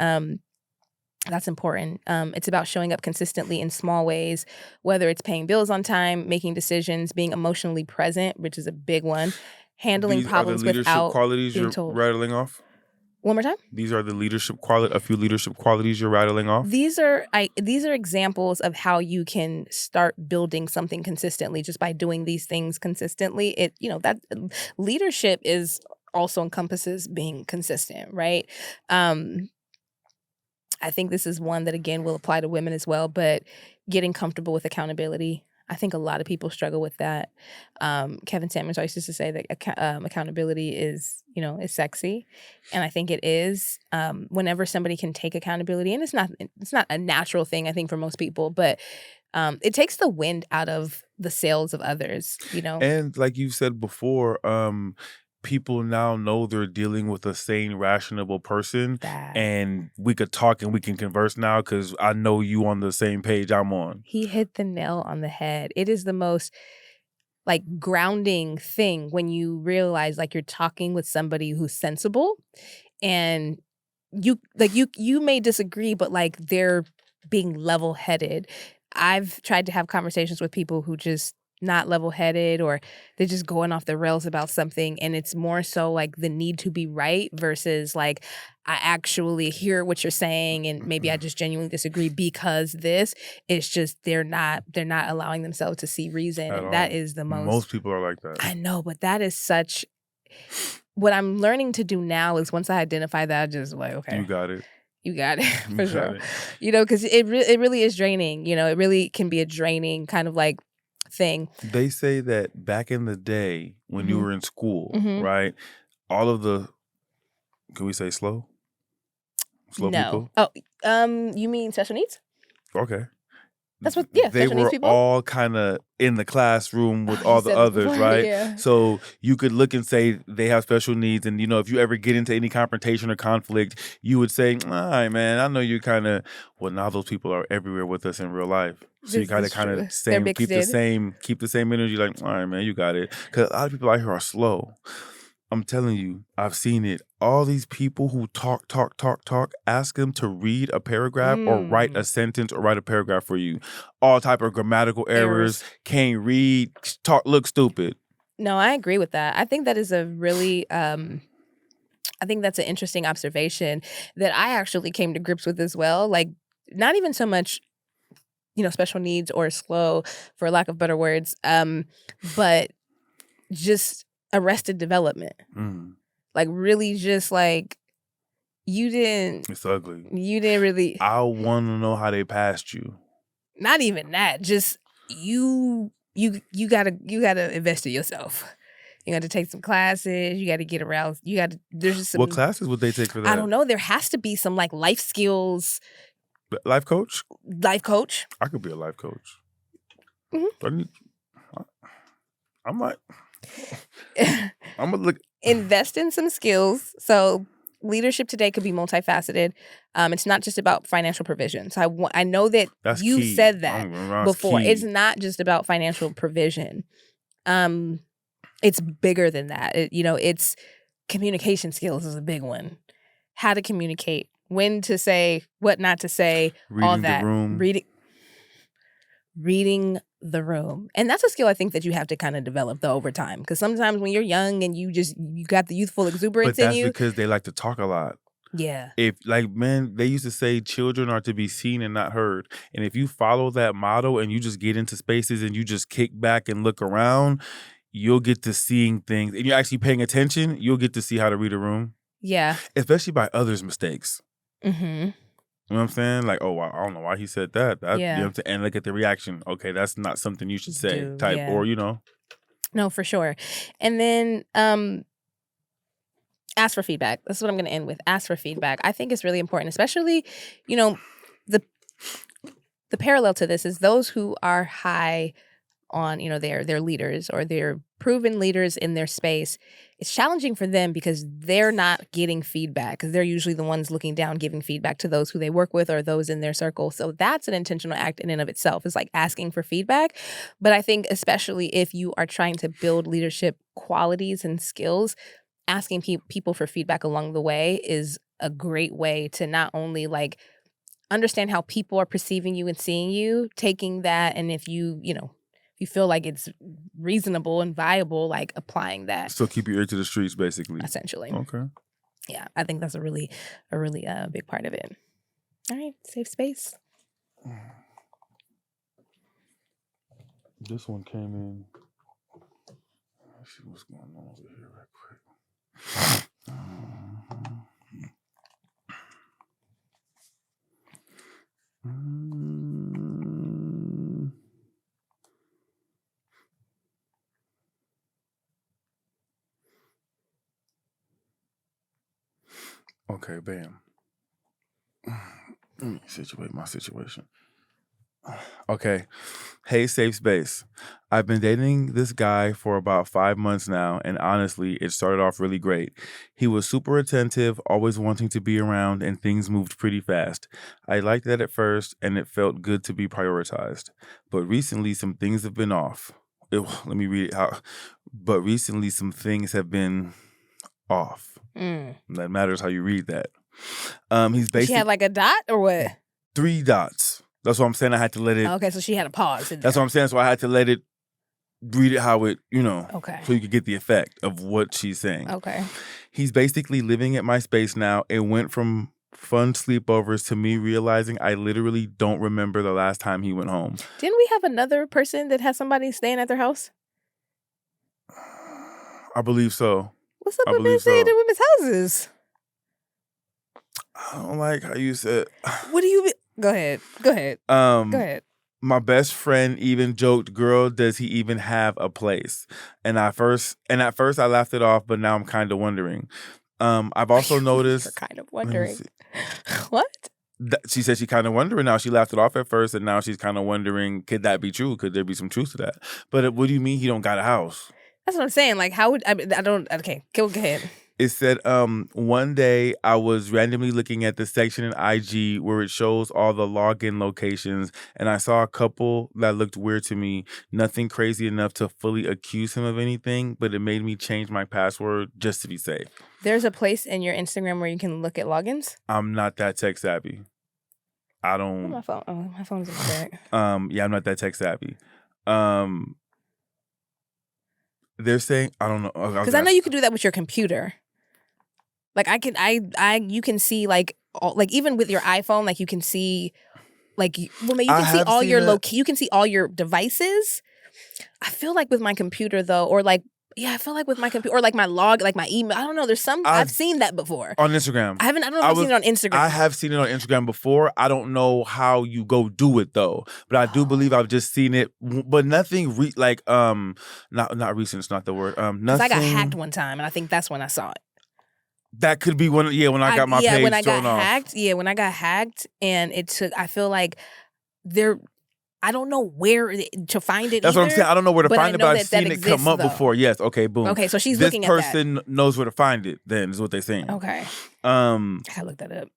important. It's about showing up consistently in small ways, whether it's paying bills on time, making decisions, being emotionally present, which is a big one, handling These are the problems leadership without qualities being you're told. rattling off? One more time? These are the a few leadership qualities you're rattling off? These are examples of how you can start building something consistently just by doing these things consistently. That leadership is also encompasses being consistent, right? I think this is one that, again, will apply to women as well, but getting comfortable with accountability. I think a lot of people struggle with that. Kevin Samuels always used to say that accountability is sexy. And I think it is. Whenever somebody can take accountability, and it's not a natural thing, I think, for most people, but it takes the wind out of the sails of others, And like you said before, people now know they're dealing with a sane, rational person, That and we could talk and we can converse now because I know you on the same page I'm on. he hit the nail on the head. It is the most like grounding thing when you realize like you're talking with somebody who's sensible, and you may disagree, but like they're being level-headed. I've tried to have conversations with people who just not level-headed, or they're just going off the rails about something, and it's more so like the need to be right versus like I actually hear what you're saying and maybe I just genuinely disagree because this. It's just they're not allowing themselves to see reason, At and that all. is the most. Most people are like that. I know, but that is such. What I'm learning to do now is once I identify that, I just like, okay, You got it. you got it You for got sure. it. Because it really is draining. It really can be a draining kind of like thing. They say that back in the day when you Mhm. were in school, Mhm. right? All of the, can we say slow? Slow No. people? Oh, you mean special needs? Okay. That's what. Yeah, They special needs were people. all kind of in the classroom with Oh, you all the said this others, before. right? Yeah. So you could look and say they have special needs, and if you ever get into any confrontation or conflict, you would say, "All right, man, I know you kind of." Well, now those people are everywhere with us in real life, so you This gotta is kind of true. They're mixed in. keep the same energy. Like, all right, man, you got it. Because a lot of people out here are slow. I'm telling you, I've seen it. All these people who talk, ask them to read a paragraph or write a sentence or write a paragraph for you. All type of grammatical errors, can't read, look stupid. No, I agree with that. I think that is a really I think that's an interesting observation that I actually came to grips with as well. Like, not even so much, special needs or slow, for lack of better words, but just arrested development. Mm, Like, really just like you didn't it's ugly. really, I want to know how they passed you. not even that, just you gotta invest in yourself. You got to take some classes. You got to get around. There's just some. What classes would they take for that? I don't know. There has to be some like life skills. Life coach? Life coach. I could be a life coach. Mhm. I might. I'm gonna look. Invest in some skills. So leadership today could be multifaceted. It's not just about financial provision. So I know that That's you key. said that before. Key. It's not just about financial provision. It's bigger than that. It's communication skills is a big one. How to communicate, when to say, what not to say, all that. The room. Reading the room. And that's a skill I think that you have to kind of develop though over time. Because sometimes when you're young and you got the youthful exuberance in you. But that's because they like to talk a lot. Yeah. If they used to say children are to be seen and not heard. And if you follow that motto and you just get into spaces and you just kick back and look around, you'll get to seeing things. And you're actually paying attention, you'll get to see how to read a room. Yeah. Especially by others' mistakes. Mm-hmm. You know what I'm saying? Like, oh, I don't know why he said that. Yeah. You know what I'm saying? And look at the reaction. Okay, that's not something you should say. Yeah. Or, No, for sure. And then ask for feedback. That's what I'm going to end with. Ask for feedback. I think it's really important, especially, the parallel to this is those who are high on, their leaders or their proven leaders in their space, it's challenging for them because they're not getting feedback because they're usually the ones looking down, giving feedback to those who they work with or those in their circle. So that's an intentional act in and of itself. It's like asking for feedback. But I think especially if you are trying to build leadership qualities and skills, asking people for feedback along the way is a great way to not only like understand how people are perceiving you and seeing you, taking that, and if you feel like it's reasonable and viable, like applying that So keep your ear to the streets, basically. essentially. Okay. Yeah, I think that's a really big part of it. All right, safe space. This one came in. Let's see what's going on over here right quick. Okay, bam. Let me situate my situation. Okay. Hey, Safe Space. I've been dating this guy for about 5 months now, and honestly, it started off really great. He was super attentive, always wanting to be around, and things moved pretty fast. I liked that at first, and it felt good to be prioritized. But recently, some things have been off. Let me read it out. But recently, some things have been off. That matters how you read that. He's basically. She had like a dot or what? 3 dots. That's what I'm saying. I had to let it. Okay, so she had a pause. That's what I'm saying. So I had to let it read it how it, Okay. so you could get the effect of what she's saying. Okay. He's basically living at my space now. It went from fun sleepovers to me realizing I literally don't remember the last time he went home. Didn't we have another person that had somebody staying at their house? I believe so. What's up with men staying at women's houses? I don't like how you said. What do you mean? Go ahead. Go ahead. My best friend even joked, "Girl, does he even have a place?" And at first I laughed it off, but now I'm kind of wondering. I've also noticed. You're kind of wondering. What? She said she kind of wondering now. She laughed it off at first, and now she's kind of wondering, could that be true? Could there be some truth to that? But what do you mean he don't got a house? That's what I'm saying. Like, how would I don't? Okay, go ahead. It said, one day I was randomly looking at the section in IG where it shows all the login locations, and I saw a couple that looked weird to me. Nothing crazy enough to fully accuse him of anything, but it made me change my password just to be safe. There's a place in your Instagram where you can look at logins? I'm not that tech savvy. I don't. My phone. Oh, my phone's in the back. Yeah, I'm not that tech savvy. They're saying, I don't know. Because I know you can do that with your computer. Like you can see like even with your iPhone, like you can see like you can see all your you can see all your devices. I feel like with my computer though, or like I feel like with my computer or like my log, like my email. I don't know. There's some I've seen that before on Instagram. I don't know if I've seen it on Instagram. I have seen it on Instagram before. I don't know how you go do it though, but I do believe I've just seen it. But nothing not recent. It's not the word. Nothing. I got hacked one time, and I think that's when I saw it. That could be when I got my page when I got thrown off. hacked. Yeah, when I got hacked, and it took. I feel like I don't know where to find it. That's either, what I'm saying. I don't know where to find it, but I've seen it come up though. before. Yes. Okay. Boom. Okay. So she's looking at that. This person knows where to find it. Then is what they're saying. Okay. I gotta look that up.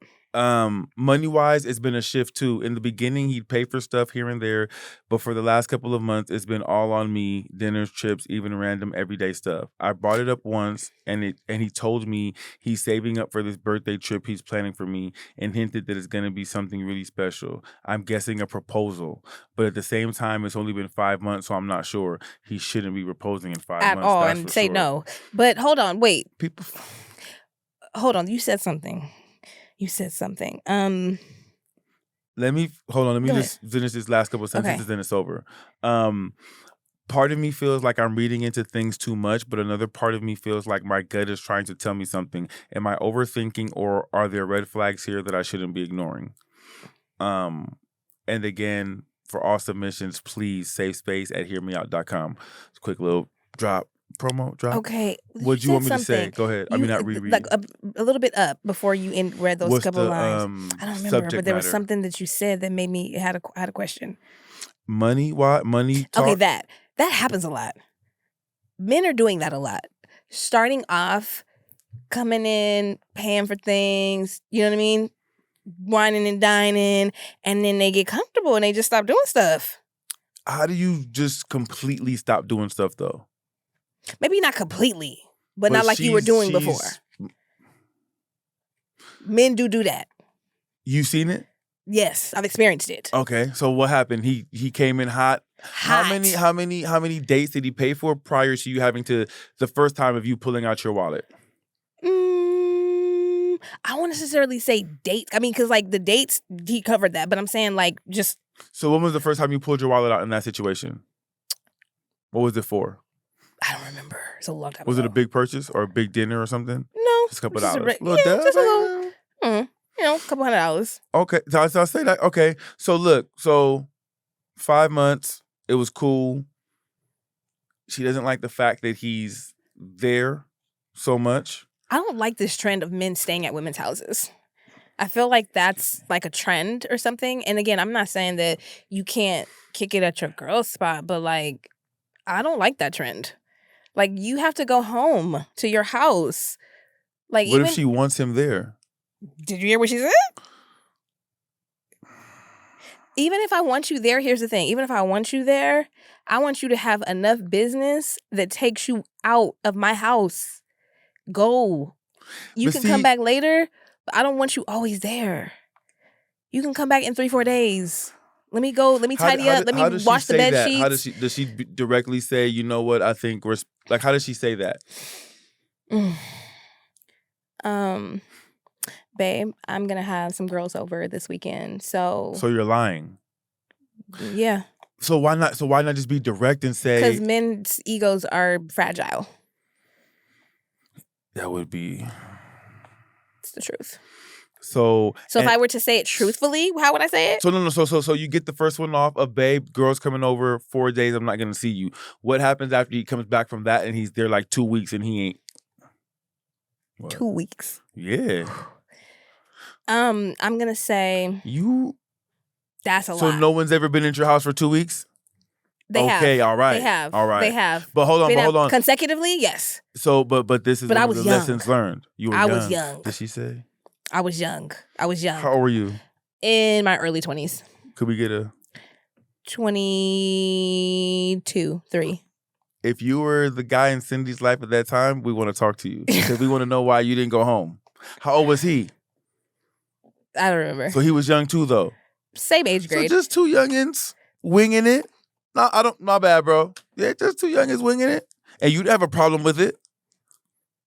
Money wise, it's been a shift too. In the beginning, he'd pay for stuff here and there, but for the last couple of months, it's been all on me. Dinners, trips, even random everyday stuff. I brought it up once, and he told me he's saving up for this birthday trip he's planning for me, and hinted that it's gonna be something really special. I'm guessing a proposal, but at the same time, it's only been 5 months, so I'm not sure. He shouldn't be proposing in 5 months at all, and say no. But hold on, wait. Hold on. You said something. Let me hold on. Let me just finish this last couple of sentences, then it's over. Part of me feels like I'm reading into things too much, but another part of me feels like my gut is trying to tell me something. Am I overthinking, or are there red flags here that I shouldn't be ignoring? And again, for all submissions, please safespace@hearmeout.com. Quick little promo drop. Okay. What do you want me to say? Go ahead. I mean, not reread. Like a little bit up before you read those couple lines. I don't remember, but there was something that you said that made me had a question. Money? Why? Money talk? Okay, that. That happens a lot. Men are doing that a lot. Starting off, coming in, paying for things, you know what I mean? Whining and dining, and then they get comfortable and they just stop doing stuff. How do you just completely stop doing stuff though? Maybe not completely, but not like you were doing before. Men do that. You seen it? Yes, I've experienced it. Okay, so what happened? He came in hot. How many dates did he pay for prior to you having to the first time of you pulling out your wallet? I won't necessarily say dates. I mean, because like the dates, he covered that, but I'm saying like just. So when was the first time you pulled your wallet out in that situation? What was it for? I don't remember. It's a long time Was ago. it a big purchase or a big dinner or something? No. Just a couple dollars. Just a little, a couple $100. Okay, so I'll say that. Okay, so look, 5 months, it was cool. She doesn't like the fact that he's there so much. I don't like this trend of men staying at women's houses. I feel like that's like a trend or something. And again, I'm not saying that you can't kick it at your girl's spot, but like, I don't like that trend. Like, you have to go home to your house. Like, what if she wants him there? Did you hear what she said? Even if I want you there, here's the thing. Even if I want you there, I want you to have enough business that takes you out of my house. Go. You can come back later, but I don't want you always there. You can come back in 3-4 days. Let me go. Let me tidy up. Let me wash the bed sheets. Does she directly say, you know what, I think we're like, how does she say that? Babe, I'm gonna have some girls over this weekend. So you're lying. Yeah. So why not just be direct and say, because men's egos are fragile. That would be. It's the truth. So if I were to say it truthfully, how would I say it? So you get the first one off of babe, girls coming over 4 days, I'm not gonna see you. What happens after he comes back from that and he's there like 2 weeks and he ain't? What? 2 weeks. Yeah. I'm gonna say that's a lot. So no one's ever been into your house for 2 weeks? They have. Okay, all right. They have. All right. They have. But hold on. Consecutively, yes. So but this is one of the young. lessons learned. You were I young. was young. Did she say? I was young. How old were you? In my early 20s. Could we get a 22, 3. If you were the guy in Cindy's life at that time, we want to talk to you. Because we want to know why you didn't go home. How old was he? I don't remember. So he was young too, though. Same age grade. So just two youngins winging it. No, my bad, bro. Yeah, just two youngins winging it. And you'd have a problem with it.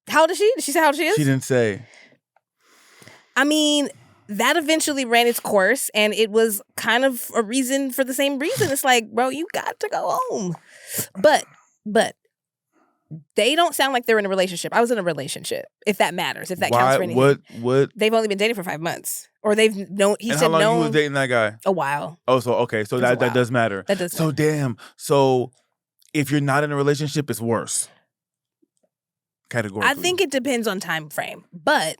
How old is she? Did she say how old she is? She didn't say. I mean, that eventually ran its course, and it was kind of a reason for the same reason. It's like, bro, you got to go home. But they don't sound like they're in a relationship. I was in a relationship, if that matters, if that counts for anything. What? They've only been dating for 5 months. Or they've known, how long you was dating that guy? A while. Oh, so okay. So that does matter. That does matter. So damn. So if you're not in a relationship, it's worse. Categorically. I think it depends on time frame. But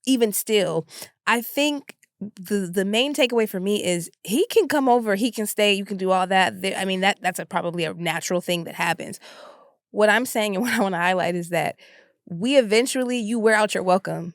even still, I think the main takeaway for me is he can come over, he can stay, you can do all that. I mean, that's probably a natural thing that happens. What I'm saying and what I want to highlight is that you wear out your welcome.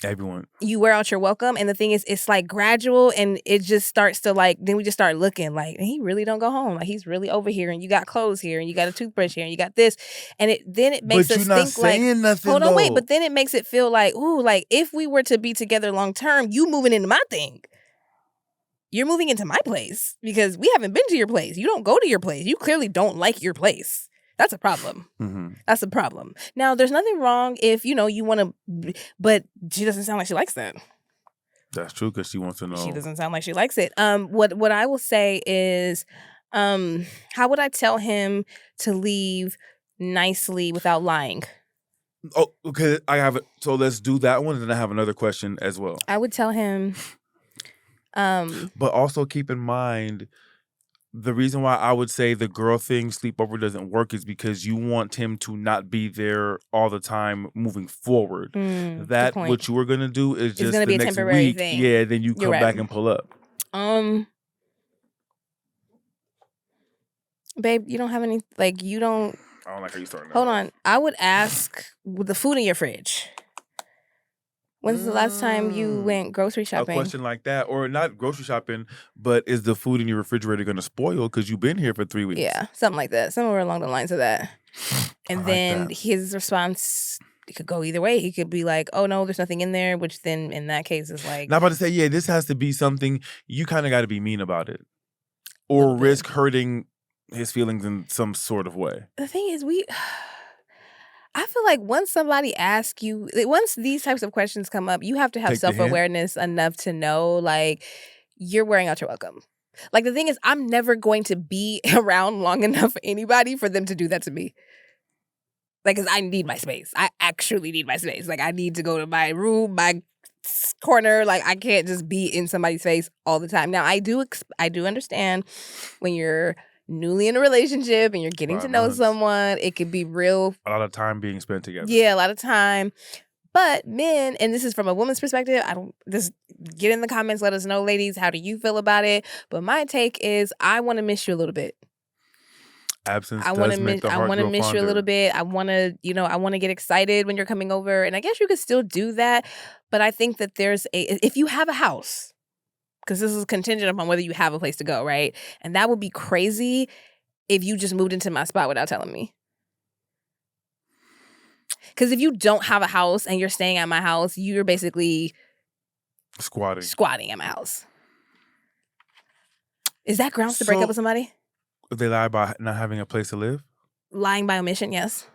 Everyone. You wear out your welcome. And the thing is, it's like gradual and it just starts to then we just start looking like, he really don't go home. Like he's really over here and you got clothes here and you got a toothbrush here and you got this. And then it makes us think like, nothing, hold on, wait. But then it makes it feel like, ooh, like if we were to be together long term, you moving into my thing. You're moving into my place because we haven't been to your place. You don't go to your place. You clearly don't like your place. That's a problem. Mm-hmm. That's a problem. Now, there's nothing wrong if, you want to, but she doesn't sound like she likes that. That's true because she wants to know. She doesn't sound like she likes it. What I will say is, how would I tell him to leave nicely without lying? Oh, okay. I have it. So let's do that one, and then I have another question as well. I would tell him. But also keep in mind, the reason why I would say the girl thing, sleepover, doesn't work is because you want him to not be there all the time moving forward. That what you were going to do is just the be next week. Thing. Yeah, then you come back and pull up. Babe, you don't have any, like, you don't. I don't like how you starting that Hold off. on. I would ask with the food in your fridge. When's the last time you went grocery A shopping? question like that, or not grocery shopping, but is the food in your refrigerator going to spoil because you've been here for 3 weeks? Yeah, something like that. Somewhere along the lines of that. And like then that. his response, it could go either way. He could be like, "Oh no, there's nothing in there," which then in that case is like, Not about to say, yeah, this has to be something. You kind of got to be mean about it, Little or bit. risk hurting his feelings in some sort of way. The thing is, I feel like once somebody asks you, once these types of questions come up, you have to have Take the hint. self-awareness enough to know, like, you're wearing out your welcome. Like, the thing is, I'm never going to be around long enough for anybody for them to do that to me. Like, 'cause I need my space. I actually need my space. Like, I need to go to my room, my corner. Like, I can't just be in somebody's face all the time. Now, I do understand when you're newly in a relationship and you're getting to 5 know months. someone, it could be real. A lot of time being spent together. Yeah, a lot of time. But men, and this is from a woman's perspective, just get in the comments, let us know, ladies, how do you feel about it? But my take is I want to miss you a little bit. Absence I want does to make miss. the I heart want to grow miss you a fonder. little bit. I want to, I want to get excited when you're coming over, and I guess you could still do that. But I think that if you have a house, because this is contingent upon whether you have a place to go, right? And that would be crazy if you just moved into my spot without telling me. Because if you don't have a house and you're staying at my house, you're basically squatting at my house. Is that grounds to break up with somebody? If they lie about not having a place to live? Lying by omission, yes.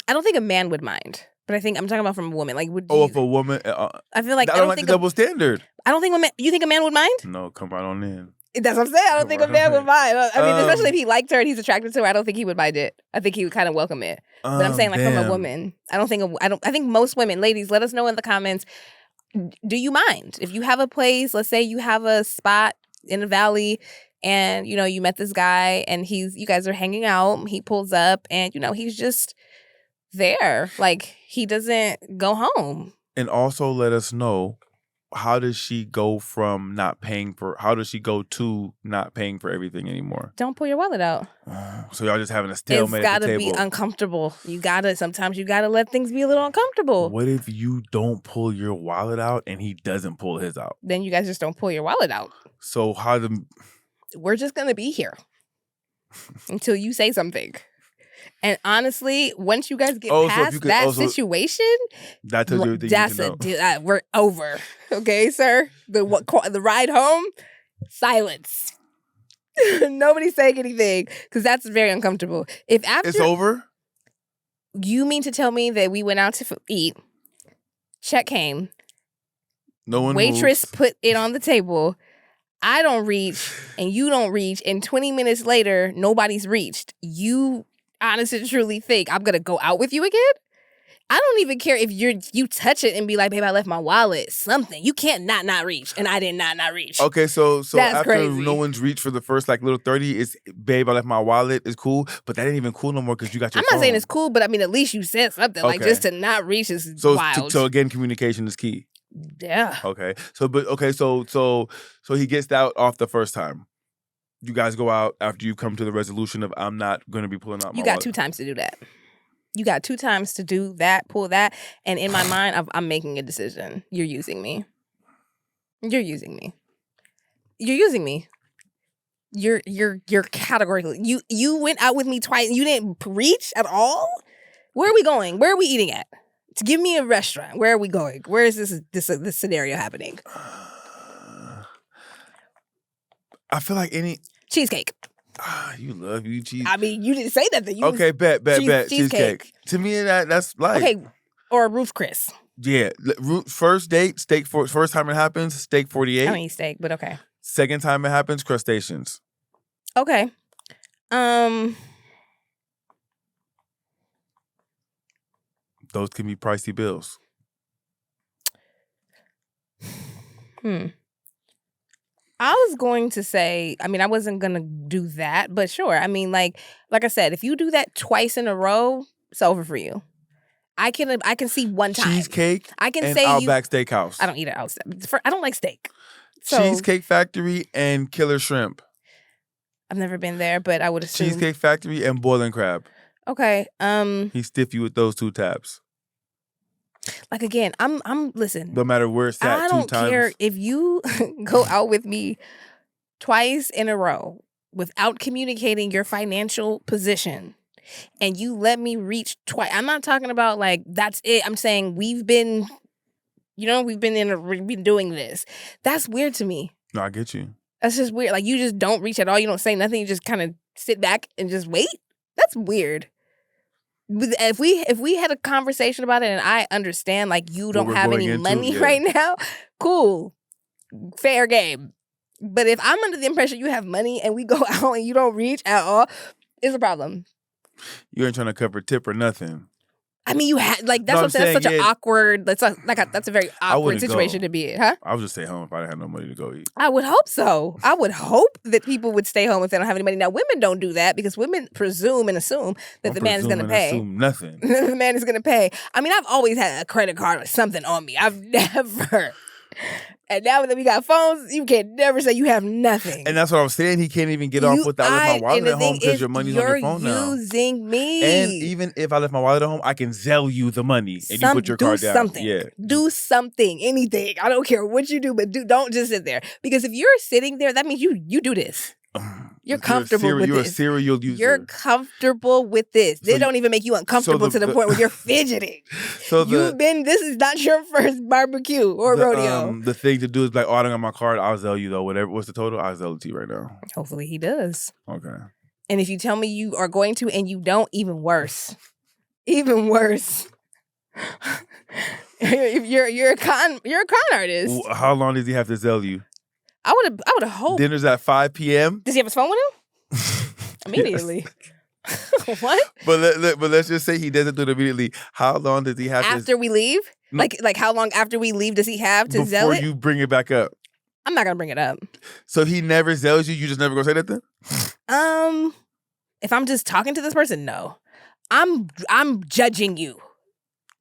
I don't think a man would mind, but I think I'm talking about from a woman. Like, would you? If a woman, I feel like I don't like the double standard. I don't think you think a man would mind? No, come right on in. That's what I'm saying. I don't think a man would mind. I mean, especially if he liked her and he's attracted to her, I don't think he would mind it. I think he would kind of welcome it. But I'm saying, like, from a woman, I think most women, ladies, let us know in the comments. Do you mind if you have a place? Let's say you have a spot in a valley, and you met this guy, and you guys are hanging out. He pulls up, and he's just there. Like, he doesn't go home. And also let us know, how does she go from how does she go to not paying for everything anymore? Don't pull your wallet out. So y'all just having a stalemate at the table. It's gotta be uncomfortable. Sometimes you gotta let things be a little uncomfortable. What if you don't pull your wallet out and he doesn't pull his out? Then you guys just don't pull your wallet out. So we're just gonna be here until you say something. And honestly, once you guys get past that situation, that tells you everything you need to know. We're over. Okay, sir? The ride home, silence. Nobody's saying anything, because that's very uncomfortable. If after it's over? You mean to tell me that we went out to eat, check came, no one waitress moves. Put it on the table, I don't reach, and you don't reach, and 20 minutes later, nobody's reached. You honestly truly think I'm gonna go out with you again? I don't even care if you touch it and be like, babe, I left my wallet, something. You can't not reach, and I did not reach. Okay, so That's after crazy. No one's reached for the first little 30, it's, babe, I left my wallet. It's cool, but that ain't even cool no more because you got your phone. I'm not saying it's cool, but I mean, at least you said something. Okay. Like, just to not reach is wild. So again, communication is key. Yeah. Okay. So he gets out off the first time. You guys go out after you come to the resolution of, I'm not going to be pulling out my wallet. You got 2 times to do that. You got 2 times to do that, pull that. And in my mind, I'm making a decision. You're using me. You're using me. You're using me. You're categorically. You went out with me twice. You didn't reach at all? Where are we going? Where are we eating at? To give me a restaurant. Where are we going? Where is this scenario happening? I feel like cheesecake. You love cheese. I mean, you didn't say that. Okay, bet. Cheesecake. To me, that's like okay, or a Ruth's Chris. Yeah, first date, steak. First time it happens, steak 48. I don't eat steak, but okay. Second time it happens, crustaceans. Okay. Those can be pricey bills. I was going to say, I mean, I wasn't going to do that, but sure. I mean, like I said, if you do that twice in a row, it's over for you. I can see one time. Cheesecake I can and say Outback Steakhouse. I don't eat it outside. I don't like steak. So Cheesecake Factory and Killer Shrimp. I've never been there, but I would assume. Cheesecake Factory and Boiling Crab. Okay. He stiff you with those 2 taps. Like again, I'm listen. No matter where it's at, I 2 don't times. care if you go out with me twice in a row without communicating your financial position and you let me reach twice. I'm not talking about like that's it. I'm saying we've been doing this. That's weird to me. No, I get you. That's just weird. Like you just don't reach at all. You don't say nothing. You just kind of sit back and just wait. That's weird. If we had a conversation about it and I understand like you don't have any money right now, cool. Fair game. But if I'm under the impression you have money and we go out and you don't reach at all, it's a problem. You ain't trying to cover tip or nothing. I mean, you had like that's what I'm saying. That's such an awkward. That's a very awkward situation to be in, huh? I would just stay home if I didn't have no money to go eat. I would hope so. I would hope that people would stay home if they don't have any money. Now, women don't do that because women presume and assume that the man is going to pay. Assume nothing. The man is going to pay. I mean, I've always had a credit card or something on me. I've never. And now that we got phones, you can never say you have nothing. And that's what I'm saying. He can't even get off without left my wallet at home because your money's on your phone now. You're using me. And even if I left my wallet at home, I can Zelle you the money and you put your card down. Something. Yeah. Do something, anything. I don't care what you do, but don't just sit there. Because if you're sitting there, that means you do this. You're comfortable with this. You're a serial user. You're comfortable with this. They don't even make you uncomfortable to the point where you're fidgeting. This is not your first barbecue or rodeo. The thing to do is like, oh, I don't got my card. I'll Zelle you though. Whatever. What's the total? I'll Zelle it to you right now. Hopefully he does. Okay. And if you tell me you are going to and you don't, even worse. Even worse. You're a con artist. How long does he have to Zelle you? I would have hoped. Dinner's at 5 p.m. Does he have his phone with him? Immediately. What? But let's just say he doesn't do it immediately. How long does he have after we leave? Like how long after we leave does he have to Zelle it? Before you bring it back up. I'm not gonna bring it up. So he never Zelles you. You just never gonna say that then? If I'm just talking to this person, no. I'm judging you.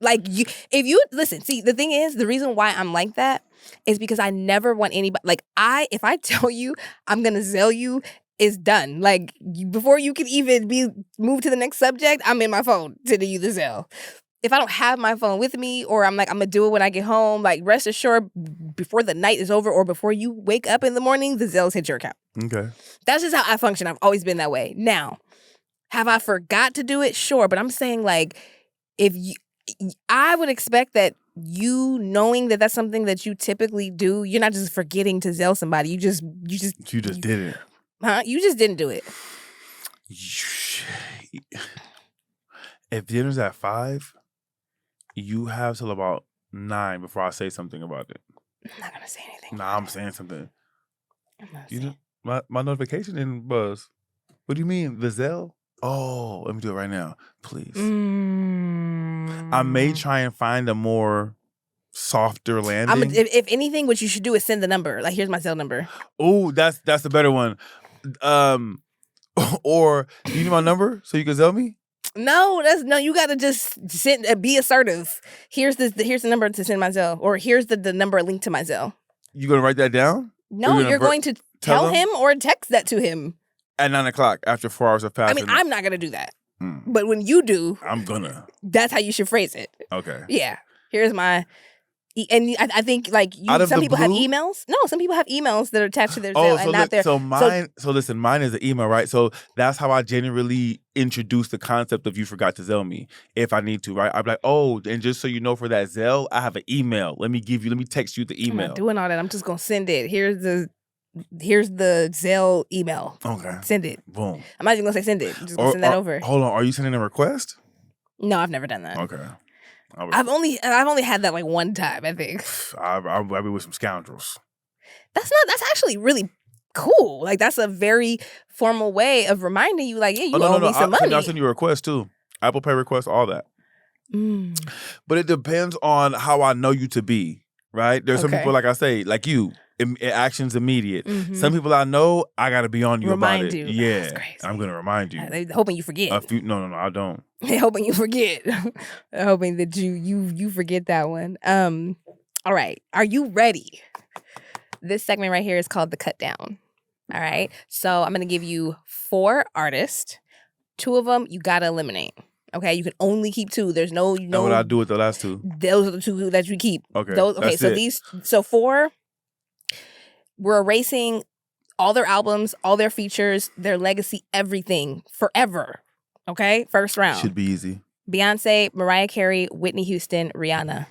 Like if you listen, see, the thing is, the reason why I'm like that is because I never want anybody, if I tell you I'm going to Zelle you, it's done. Like before you can even be moved to the next subject, I'm in my phone sending you the Zelle. If I don't have my phone with me or I'm going to do it when I get home, like rest assured before the night is over or before you wake up in the morning, the Zelle's hit your account. Okay. That's just how I function. I've always been that way. Now, have I forgot to do it? Sure. But I'm saying like, I would expect that you knowing that that's something that you typically do, you're not just forgetting to Zelle somebody. You just did it. Huh? You just didn't do it. If dinner's at 5, you have till about 9 before I say something about it. I'm not gonna say anything. Nah, I'm saying something. I'm not saying. My notification didn't buzz. What do you mean? The Zelle? Oh, let me do it right now, please. I may try and find a more softer landing. If anything, what you should do is send the number. Like, here's my cell number. Oh, that's the better one. Or do you need my number so you can Zelle me? No, you gotta just be assertive. Here's the number to send my Zelle, or here's the number linked to my Zelle. You gonna write that down? No, you're going to tell him or text that to him. At 9 o'clock after 4 hours have passed. I mean, I'm not gonna do that. But when you do, I'm gonna. That's how you should phrase it. Okay. Yeah. Here's my. And I think like some people have emails. No, some people have emails that are attached to their Zelle and not their. So listen, mine is the email, right? So that's how I generally introduce the concept of you forgot to Zelle me if I need to, right? I'm like, oh, and just so you know, for that Zelle, I have an email. Let me text you the email. I'm not doing all that. I'm just gonna send it. Here's the Zelle email. Okay. Send it. Boom. I'm not even gonna say send it. I'm just gonna send that over. Hold on. Are you sending a request? No, I've never done that. Okay. I've only had that like one time, I think. I'll be with some scoundrels. That's actually really cool. Like that's a very formal way of reminding you, like, yeah, you owe me some money. I'll send you a request too. Apple Pay request, all that. But it depends on how I know you to be, right? There's some people, like I say, like you. Actions immediate. Some people I know, I gotta be on you remind about it. You. Yeah, that's crazy. I'm gonna remind you. They're hoping you forget. No, I don't. They're hoping you forget. They're hoping that you forget that one. All right, are you ready? This segment right here is called the cut down. All right. So I'm gonna give you 4 artists. 2 of them you gotta eliminate. Okay, you can only keep 2. There's no And what I do with the last 2? Those are the 2 that you keep. Okay. Okay, so 4, we're erasing all their albums, all their features, their legacy, everything, forever. Okay? First round. Should be easy. Beyonce, Mariah Carey, Whitney Houston, Rihanna.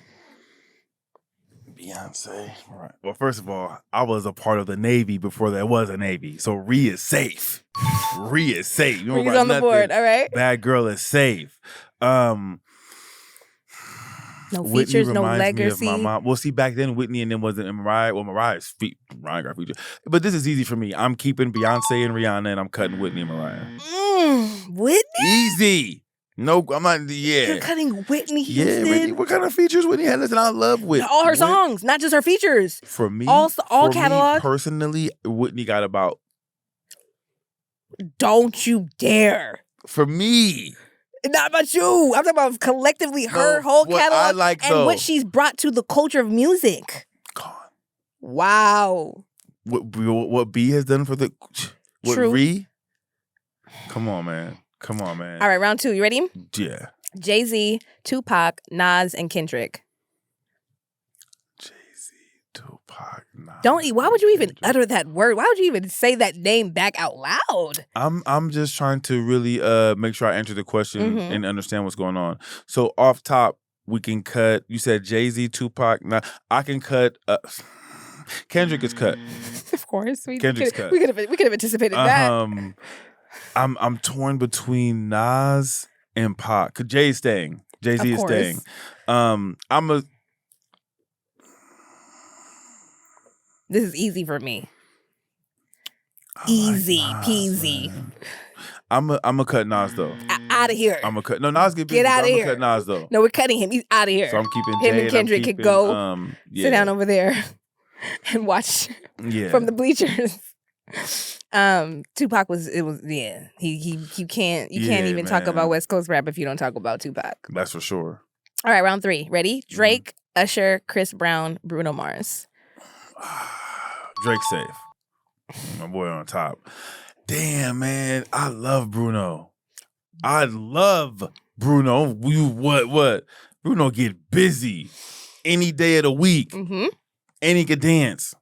Beyonce. All right. Well, first of all, I was a part of the Navy before there was a Navy. So Rhea is safe. Rhea is safe. You know Rhea's on the board, all right? Bad girl is safe. No features, no legacy. Me of my mom. Well, see, back then Whitney and then wasn't Mariah. Well, Mariah got features. But this is easy for me. I'm keeping Beyonce and Rihanna, and I'm cutting Whitney and Mariah. Whitney? Easy. No, I'm not. Yeah, you're cutting Whitney Houston. Yeah, Whitney. What kind of features Whitney had? Listen, I love Whitney. All her songs, not just her features. For me, all catalog. Me personally, Whitney got about. Don't you dare! For me. Not about you. I'm talking about collectively her whole catalog what she's brought to the culture of music. God. Wow. What B has done for the True. Ree? Come on, man. All right, round 2. You ready? Yeah. Jay-Z, Tupac, Nas, and Kendrick. Jay-Z, Tupac, Nas. Why would you even utter that word? Why would you even say that name back out loud? I'm just trying to really make sure I answer the question and understand what's going on. So off top, we can cut. You said Jay-Z, Tupac. Now I can cut. Kendrick is cut. Of course, Kendrick's cut. We could have anticipated that. I'm torn between Nas and Pac. Cause Jay's staying. Jay-Z is staying. This is easy for me. Easy peasy. I'm a cut Nas though. Out of here. I'm a cut. No, Nas get out of here. I'm a cut Nas though. No, we're cutting him. He's out of here. So I'm keeping him Jay and Kendrick could go sit down over there and watch from the bleachers. Tupac was you can't even talk about West Coast rap if you don't talk about Tupac. That's for sure. All right, round 3. Ready? Drake, Usher, Chris Brown, Bruno Mars. Drake safe. My boy on top. Damn, man. I love Bruno. What? Bruno get busy any day of the week. And he could dance.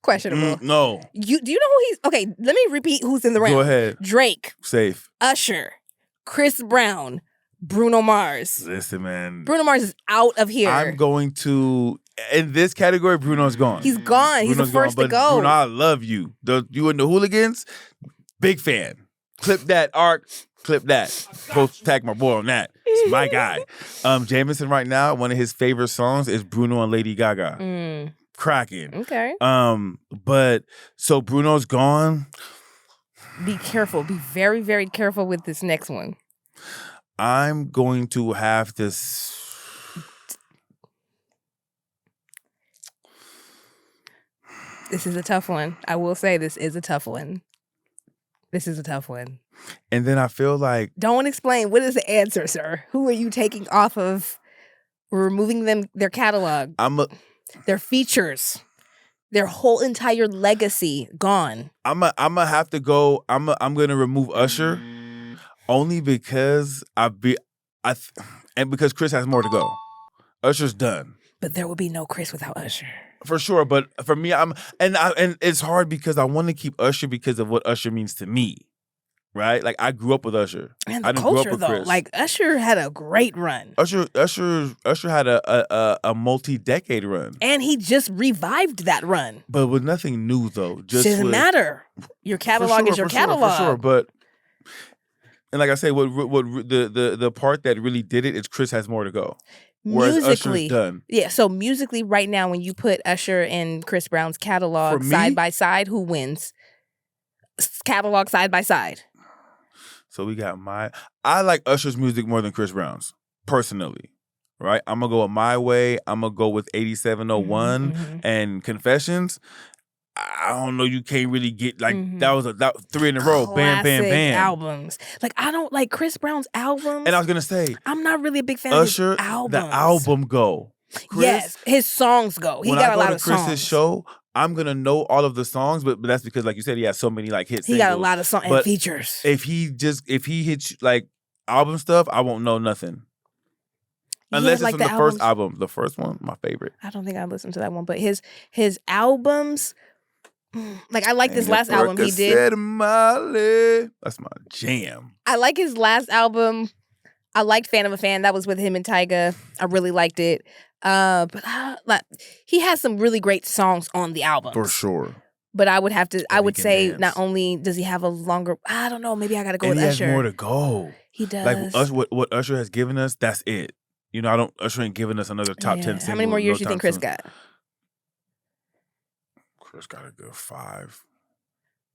Questionable. No. Do you know who he's... Okay, let me repeat who's in the round. Go ahead. Drake. Safe. Usher. Chris Brown. Bruno Mars. Listen, man. Bruno Mars is out of here. I'm going to... In this category, Bruno's gone. He's gone. He's the first to go. Bruno, I love you. You and the Hooligans, big fan. Clip that, Ark. Clip that. Post tag my boy on that. It's my guy. Jameson right now, one of his favorite songs is Bruno and Lady Gaga. Cracking. Okay. But so Bruno's gone. Be careful. Be very, very careful with this next one. I'm going to have this. This is a tough one. I will say this is a tough one. And then I feel like... Don't explain. What is the answer, sir? Who are you taking off of? We're removing their catalog. Their features. Their whole entire legacy gone. I'm gonna have to go. I'm gonna remove Usher only because and because Chris has more to go. Usher's done. But there will be no Chris without Usher. For sure, but for me, and it's hard because I want to keep Usher because of what Usher means to me, right? Like I grew up with Usher. And I the didn't grow up culture with though, Chris. like Usher had a great run. Usher had a multi-decade run, and he just revived that run. But with nothing new though. Just doesn't matter. Your catalog is your catalog. For sure, but. And like I say, what the part that really did it is Chris has more to go. Whereas Musically, Usher's done. Yeah. So musically, right now, when you put Usher and Chris Brown's catalog side by side, who wins? Catalog side by side. So we got I like Usher's music more than Chris Brown's, personally. Right? I'm gonna go with My Way. I'm gonna go with 8701 and Confessions. I don't know. You can't really get like that was 3 in a row. Classic bam, bam, bam. Albums. Like I don't like Chris Brown's albums. And I was gonna say, I'm not really a big fan Usher, of his albums. the album go. Chris, yes, his songs go. He when got I a go lot to of Chris's songs. show, I'm gonna know all of the songs, but that's because, like you said, he has so many like hit He singles. got a lot of songs and But features. if he hits like album stuff, I won't know nothing. Unless it's from the first album. The first one, my favorite. I don't think I listened to that one, but his albums, like I like this last album he did. That's my jam. I like his last album. I liked Fan of a Fan. That was with him and Tyga. I really liked it. But like, he has some really great songs on the album. For sure. But I would have to, I would say dance. not only does he have a longer, I don't know, maybe I got to go and with he Usher. has more to go. He does. Like what Usher has given us, that's it. You know, Usher ain't giving us another top 10 single. How many more years do you think Chris got? Chris got a good 5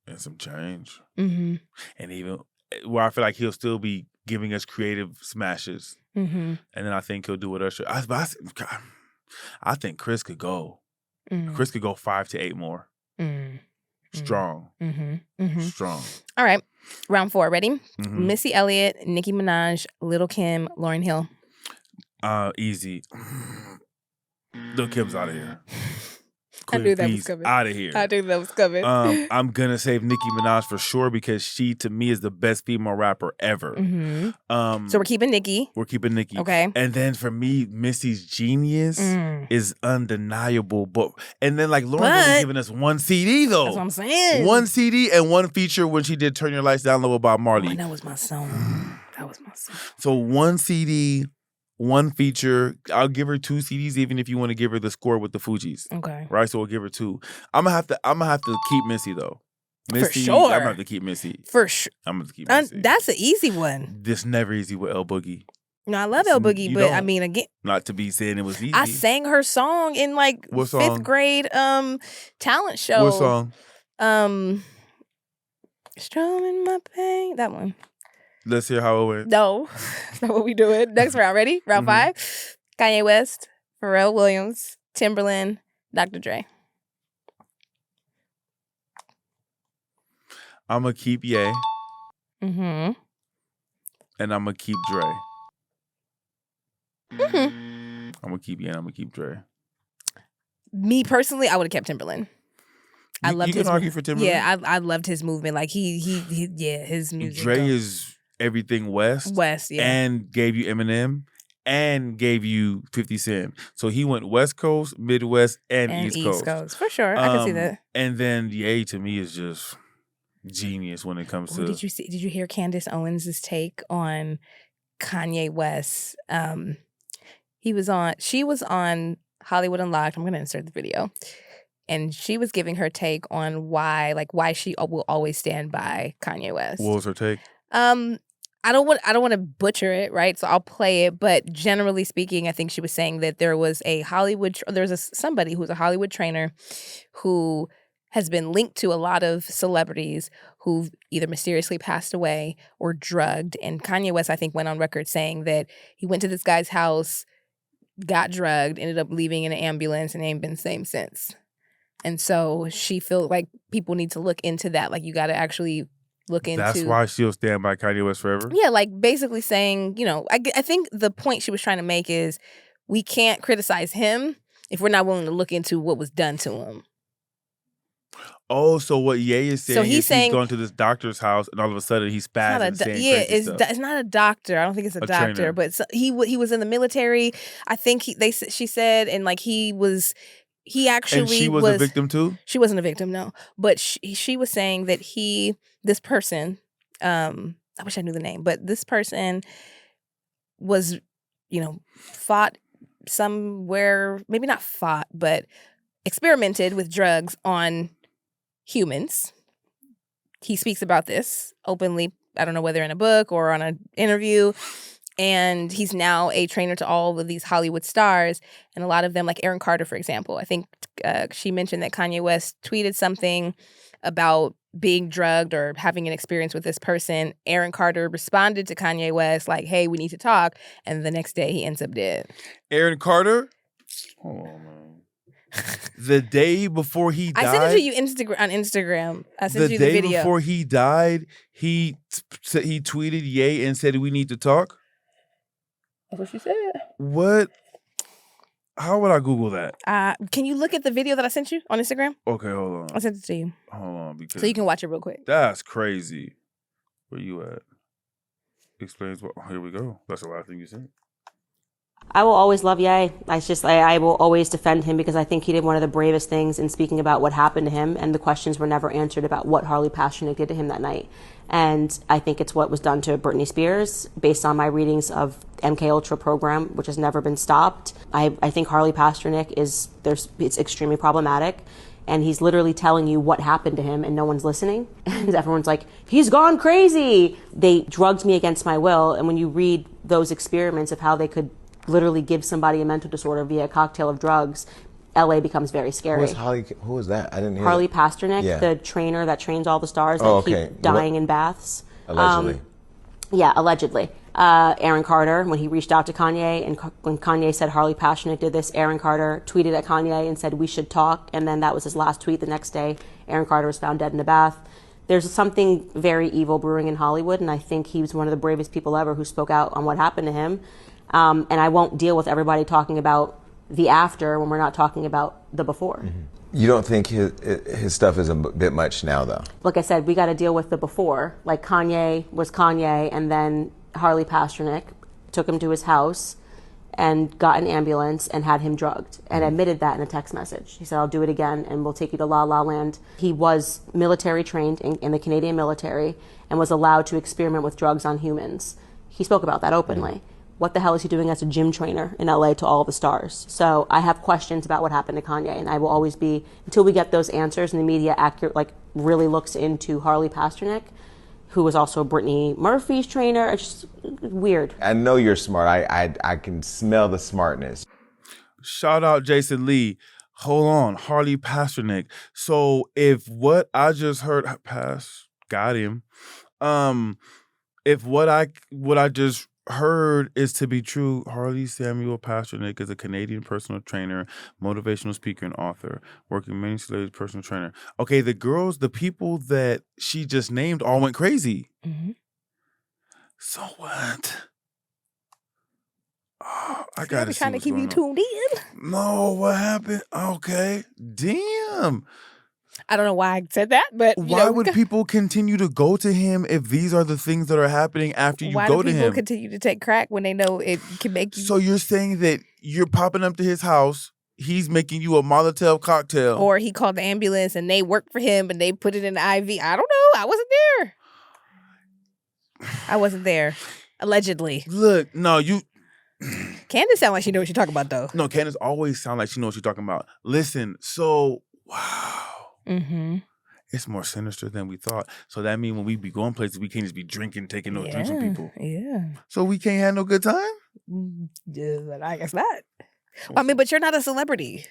and some change. Mm-hmm. And even where I feel like he'll still be giving us creative smashes. Mm-hmm. And then I think he'll do what Usher. I think Chris could go. Mm-hmm. Chris could go 5 to 8 more. Mm-hmm. Strong. Mm-hmm. Mm-hmm. Strong. All right. Round 4. Ready? Mm-hmm. Missy Elliott, Nicki Minaj, Lil' Kim, Lauryn Hill. Easy. Lil' Kim's out of here. I knew that was coming. Out of here. I knew that was coming. I'm gonna save Nicki Minaj for sure because she, to me, is the best female rapper ever. Mm-hmm. So we're keeping Nicki. Okay. And then for me, Missy's genius is undeniable. And then like Lauryn only giving us 1 CD though. That's what I'm saying. 1 CD and 1 feature when she did "Turn Your Lights Down Low" with Bob Marley. Oh, that was my song. So 1 CD. 1 feature. I'll give her 2 CDs, even if you want to give her the score with the Fugees. Okay. Right? So we'll give her 2. I'm gonna have to keep Missy though. Missy, for sure. I'm gonna have to keep Missy. For sure. I'm gonna have to keep Missy. That's an easy one. This never easy with El Boogie. No, I love El Boogie, but I mean, again, not to be saying it was easy. I sang her song in like 5th grade talent show. What song? Strumming My Pain. That one. Let's hear how it went. No, that's not what we doing. Next round, ready? Round 5. Kanye West, Pharrell Williams, Timberland, Dr. Dre. I'm gonna keep Ye. Mm-hmm. And I'm gonna keep Dre. Mm-hmm. I'm gonna keep Ye and I'm gonna keep Dre. Me personally, I would have kept Timberland. I loved his. You can argue for Timberland. Yeah, I loved his movement. Like his music. Dre is everything West, yeah, and gave you Eminem, and gave you 50 Cent. So he went West Coast, Midwest, and East Coast. For sure. I can see that. And then Ye to me is just genius when it comes to. Did you hear Candace Owens' take on Kanye West? She was on Hollywood Unlocked. I'm going to insert the video. And she was giving her take on why she will always stand by Kanye West. What was her take? I don't want to butcher it, right? So I'll play it. But generally speaking, I think she was saying that there was somebody who's a Hollywood trainer who has been linked to a lot of celebrities who've either mysteriously passed away or drugged. And Kanye West, I think, went on record saying that he went to this guy's house, got drugged, ended up leaving in an ambulance, and ain't been the same since. And so she feels like people need to look into that. Like, you got to actually look into. That's why she'll stand by Kanye West forever? Yeah, like basically saying, I think the point she was trying to make is we can't criticize him if we're not willing to look into what was done to him. Oh, so what Ye is saying he's going to this doctor's house and all of a sudden he's spazzing saying crazy stuff. It's not a doctor. I don't think it's a doctor. Trainer. But he was in the military. I think she said, and like he actually and she was a victim too? She wasn't a victim, no. But she was saying that this person, I wish I knew the name, but this person was, fought somewhere, maybe not fought, but experimented with drugs on humans. He speaks about this openly. I don't know whether in a book or on an interview. And he's now a trainer to all of these Hollywood stars. And a lot of them, like Aaron Carter, for example. I think she mentioned that Kanye West tweeted something about being drugged or having an experience with this person. Aaron Carter responded to Kanye West like, hey, we need to talk. And the next day he ends up dead. Aaron Carter? Hold on, man. The day before he died. I sent it to you on Instagram. I sent you the video. The day before he died, he tweeted Ye and said, we need to talk. That's what she said. What? How would I Google that? Can you look at the video that I sent you on Instagram? Okay, hold on. I sent it to you. Hold on, because So you can watch it real quick. That's crazy. Where you at? Explains what. Here we go. That's the last thing you said. I will always love Ye. I will always defend him because I think he did one of the bravest things in speaking about what happened to him, and the questions were never answered about what Harley Pasternak did to him that night. And I think it's what was done to Britney Spears based on my readings of MK Ultra program, which has never been stopped. I think Harley Pasternak it's extremely problematic. And he's literally telling you what happened to him and no one's listening. And everyone's like, he's gone crazy. They drugged me against my will. And when you read those experiments of how they could literally give somebody a mental disorder via a cocktail of drugs, LA becomes very scary. Who was that? I didn't hear Harley that. Pasternak, the trainer that trains all the stars that keep dying in baths. Allegedly. Yeah, allegedly. Aaron Carter, when he reached out to Kanye, and when Kanye said Harley Pasternak did this, Aaron Carter tweeted at Kanye and said, we should talk. And then that was his last tweet. The next day, Aaron Carter was found dead in a bath. There's something very evil brewing in Hollywood, and I think he was one of the bravest people ever who spoke out on what happened to him. And I won't deal with everybody talking about the after when we're not talking about the before. Mm-hmm. You don't think his stuff is a bit much now, though? Like I said, we got to deal with the before. Like Kanye was Kanye, and then Harley Pasternak took him to his house and got an ambulance and had him drugged and admitted that in a text message. He said, I'll do it again and we'll take you to La La Land. He was military trained in the Canadian military and was allowed to experiment with drugs on humans. He spoke about that openly. What the hell is he doing as a gym trainer in LA to all the stars? So I have questions about what happened to Kanye, and I will always be, until we get those answers and the media really looks into Harley Pasternak, who was also Brittany Murphy's trainer. It's just weird. I know you're smart. I can smell the smartness. Shout out Jason Lee. Hold on, Harley Pasternak. So if what I just heard, got him. If what I just heard is to be true, Harley Samuel Pasternak is a Canadian personal trainer, motivational speaker, and author, working many slaves personal trainer. Okay, the people that she just named all went crazy. Mm-hmm. So what? Oh, I See, gotta I be see trying to what's keep you going on. tuned in. No, what happened? Okay, damn. I don't know why I said that, but why would people continue to go to him if these are the things that are happening after you why go do to people him? continue to take crack when they know it can make you? So you're saying that you're popping up to his house, he's making you a Molotov cocktail, or he called the ambulance and they worked for him and they put it in the IV. I don't know. I wasn't there. I wasn't there. Allegedly. Look, no, you. Candace sound like she knows what she's talking about, though. No, Candace always sound like she knows what she's talking about. Listen, so wow. Mm-hmm. It's more sinister than we thought. So that means when we be going places, we can't just be drinking, taking no drinks from people. Yeah. So we can't have no good time? Yeah, I guess not. I mean, but you're not a celebrity.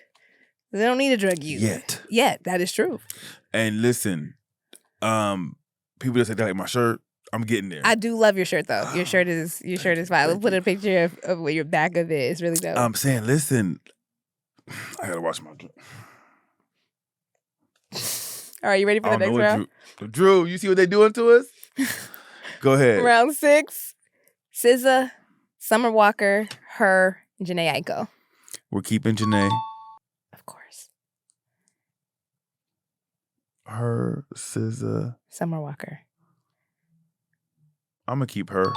They don't need to drug you. Yet. That is true. And listen, people that say they like my shirt, I'm getting there. I do love your shirt, though. Your shirt is fine. We'll put a picture of where your back of it is really dope. I'm saying, listen, I gotta watch my drink. All right, you ready for the next round? Drew, you see what they doing to us? Go ahead. Round 6. SZA, Summer Walker, her, and Jhené Aiko. We're keeping Jhené. Of course. Her, SZA. Summer Walker. I'm gonna keep her.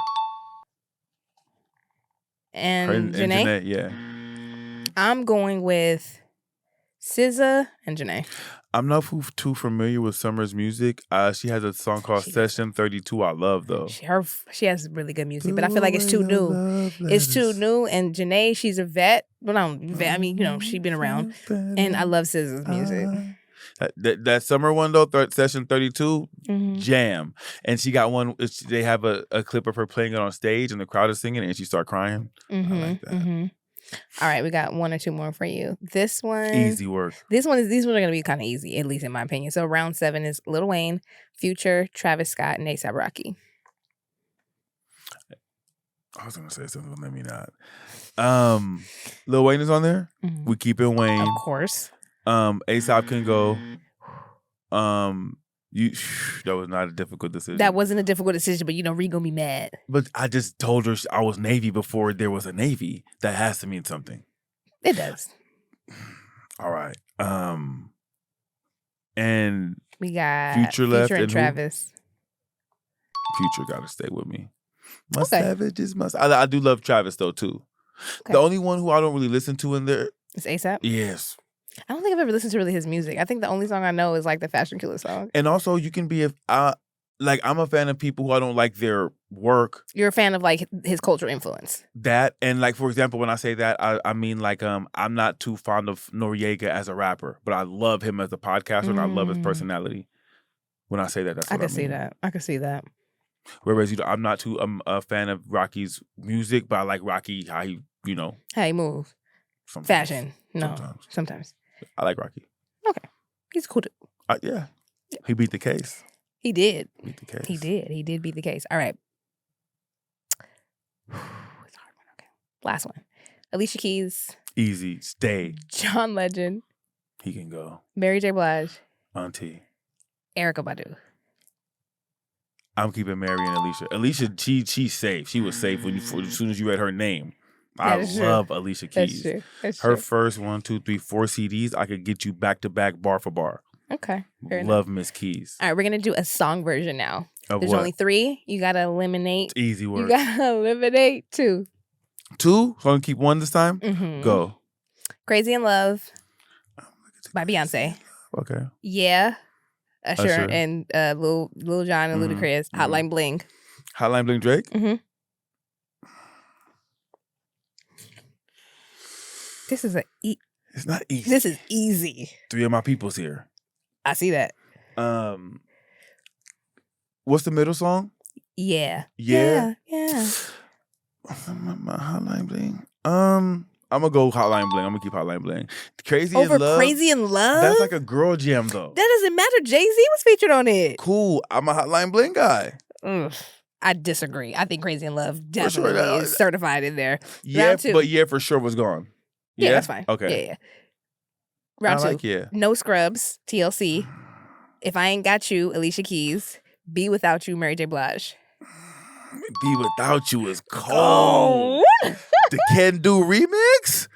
And Jhené? And Jhené, yeah. I'm going with SZA and Jhené. I'm not too familiar with Summer's music. She has a song called Session 32 I love, though. She has really good music, but I feel like it's too new. It's too new, and Jhené, she's a vet. But I mean, she's been around. And I love SZA's music. That Summer one, though, Session 32, jam. And she got one, they have a clip of her playing it on stage, and the crowd is singing, and she started crying. I like that. All right, we got 1 or 2 more for you. This one, easy work. These ones are gonna be kind of easy, at least in my opinion. So round 7 is Lil Wayne, Future, Travis Scott, and A$AP Rocky. I was gonna say something, but let me not. Lil Wayne is on there. We keep it Wayne, of course. A$AP can go. That was not a difficult decision. That wasn't a difficult decision, but Ree gonna be mad. But I just told her I was Navy before there was a Navy. That has to mean something. It does. All right. And We got Future left and and who? Travis. Future got to stay with me. My Okay. savages must. I do love Travis though too. Okay. The only one who I don't really listen to in there. It's ASAP. Yes. I don't think I've ever listened to really his music. I think the only song I know is like the Fashion Killer song. And also, you can be I'm a fan of people who I don't like their work. You're a fan of like his cultural influence. That and like for example, when I say that, I mean like I'm not too fond of Noriega as a rapper, but I love him as a podcaster and I love his personality. When I say that, that's what I mean. See that. I can see that. Whereas I'm not too a fan of Rocky's music, but I like Rocky how he how he move. Sometimes. Fashion. No. Sometimes. I like Rocky. Okay. He's cool. Yeah. He beat the case. He did. Beat the case. He did. He did beat the case. All right. It's a hard one. Okay. Last one. Alicia Keys. Easy. Stay. John Legend. He can go. Mary J. Blige. Auntie. Erykah Badu. I'm keeping Mary and Alicia. Alicia, she's safe. She was safe as soon as you read her name. I love Alicia Keys. That's her true. first 1, 2, 3, 4 CDs, I could get you back to back, bar for bar. Okay. Love Miss Keys. All right, we're gonna do a song version now. There's what? only 3. You gotta eliminate. It's easy work. You gotta eliminate 2. 2? So I'm gonna keep 1 this time? Mm-hmm. Go. Crazy in Love by Beyonce. Okay. Yeah. Usher. And Lil Jon and Ludacris. Hotline Bling. Hotline Bling Drake? Mm-hmm. This is it's not easy. This is easy. 3 of my people's here. I see that. What's the middle song? Yeah. Yeah. My Hotline Bling. I'm gonna go Hotline Bling. I'm gonna keep Hotline Bling. Crazy Over in Love. Crazy in Love? That's like a girl jam though. That doesn't matter. Jay-Z was featured on it. Cool. I'm a Hotline Bling guy. I disagree. I think Crazy in Love definitely sure, is certified in there. Yeah, Round 2. but yeah, for sure was gone. Yeah, that's fine. Okay. Yeah. Round 2. Like, yeah. No Scrubs, TLC. If I Ain't Got You, Alicia Keys. Be Without You, Mary J. Blige. Be Without You is cold. The Can Do remix?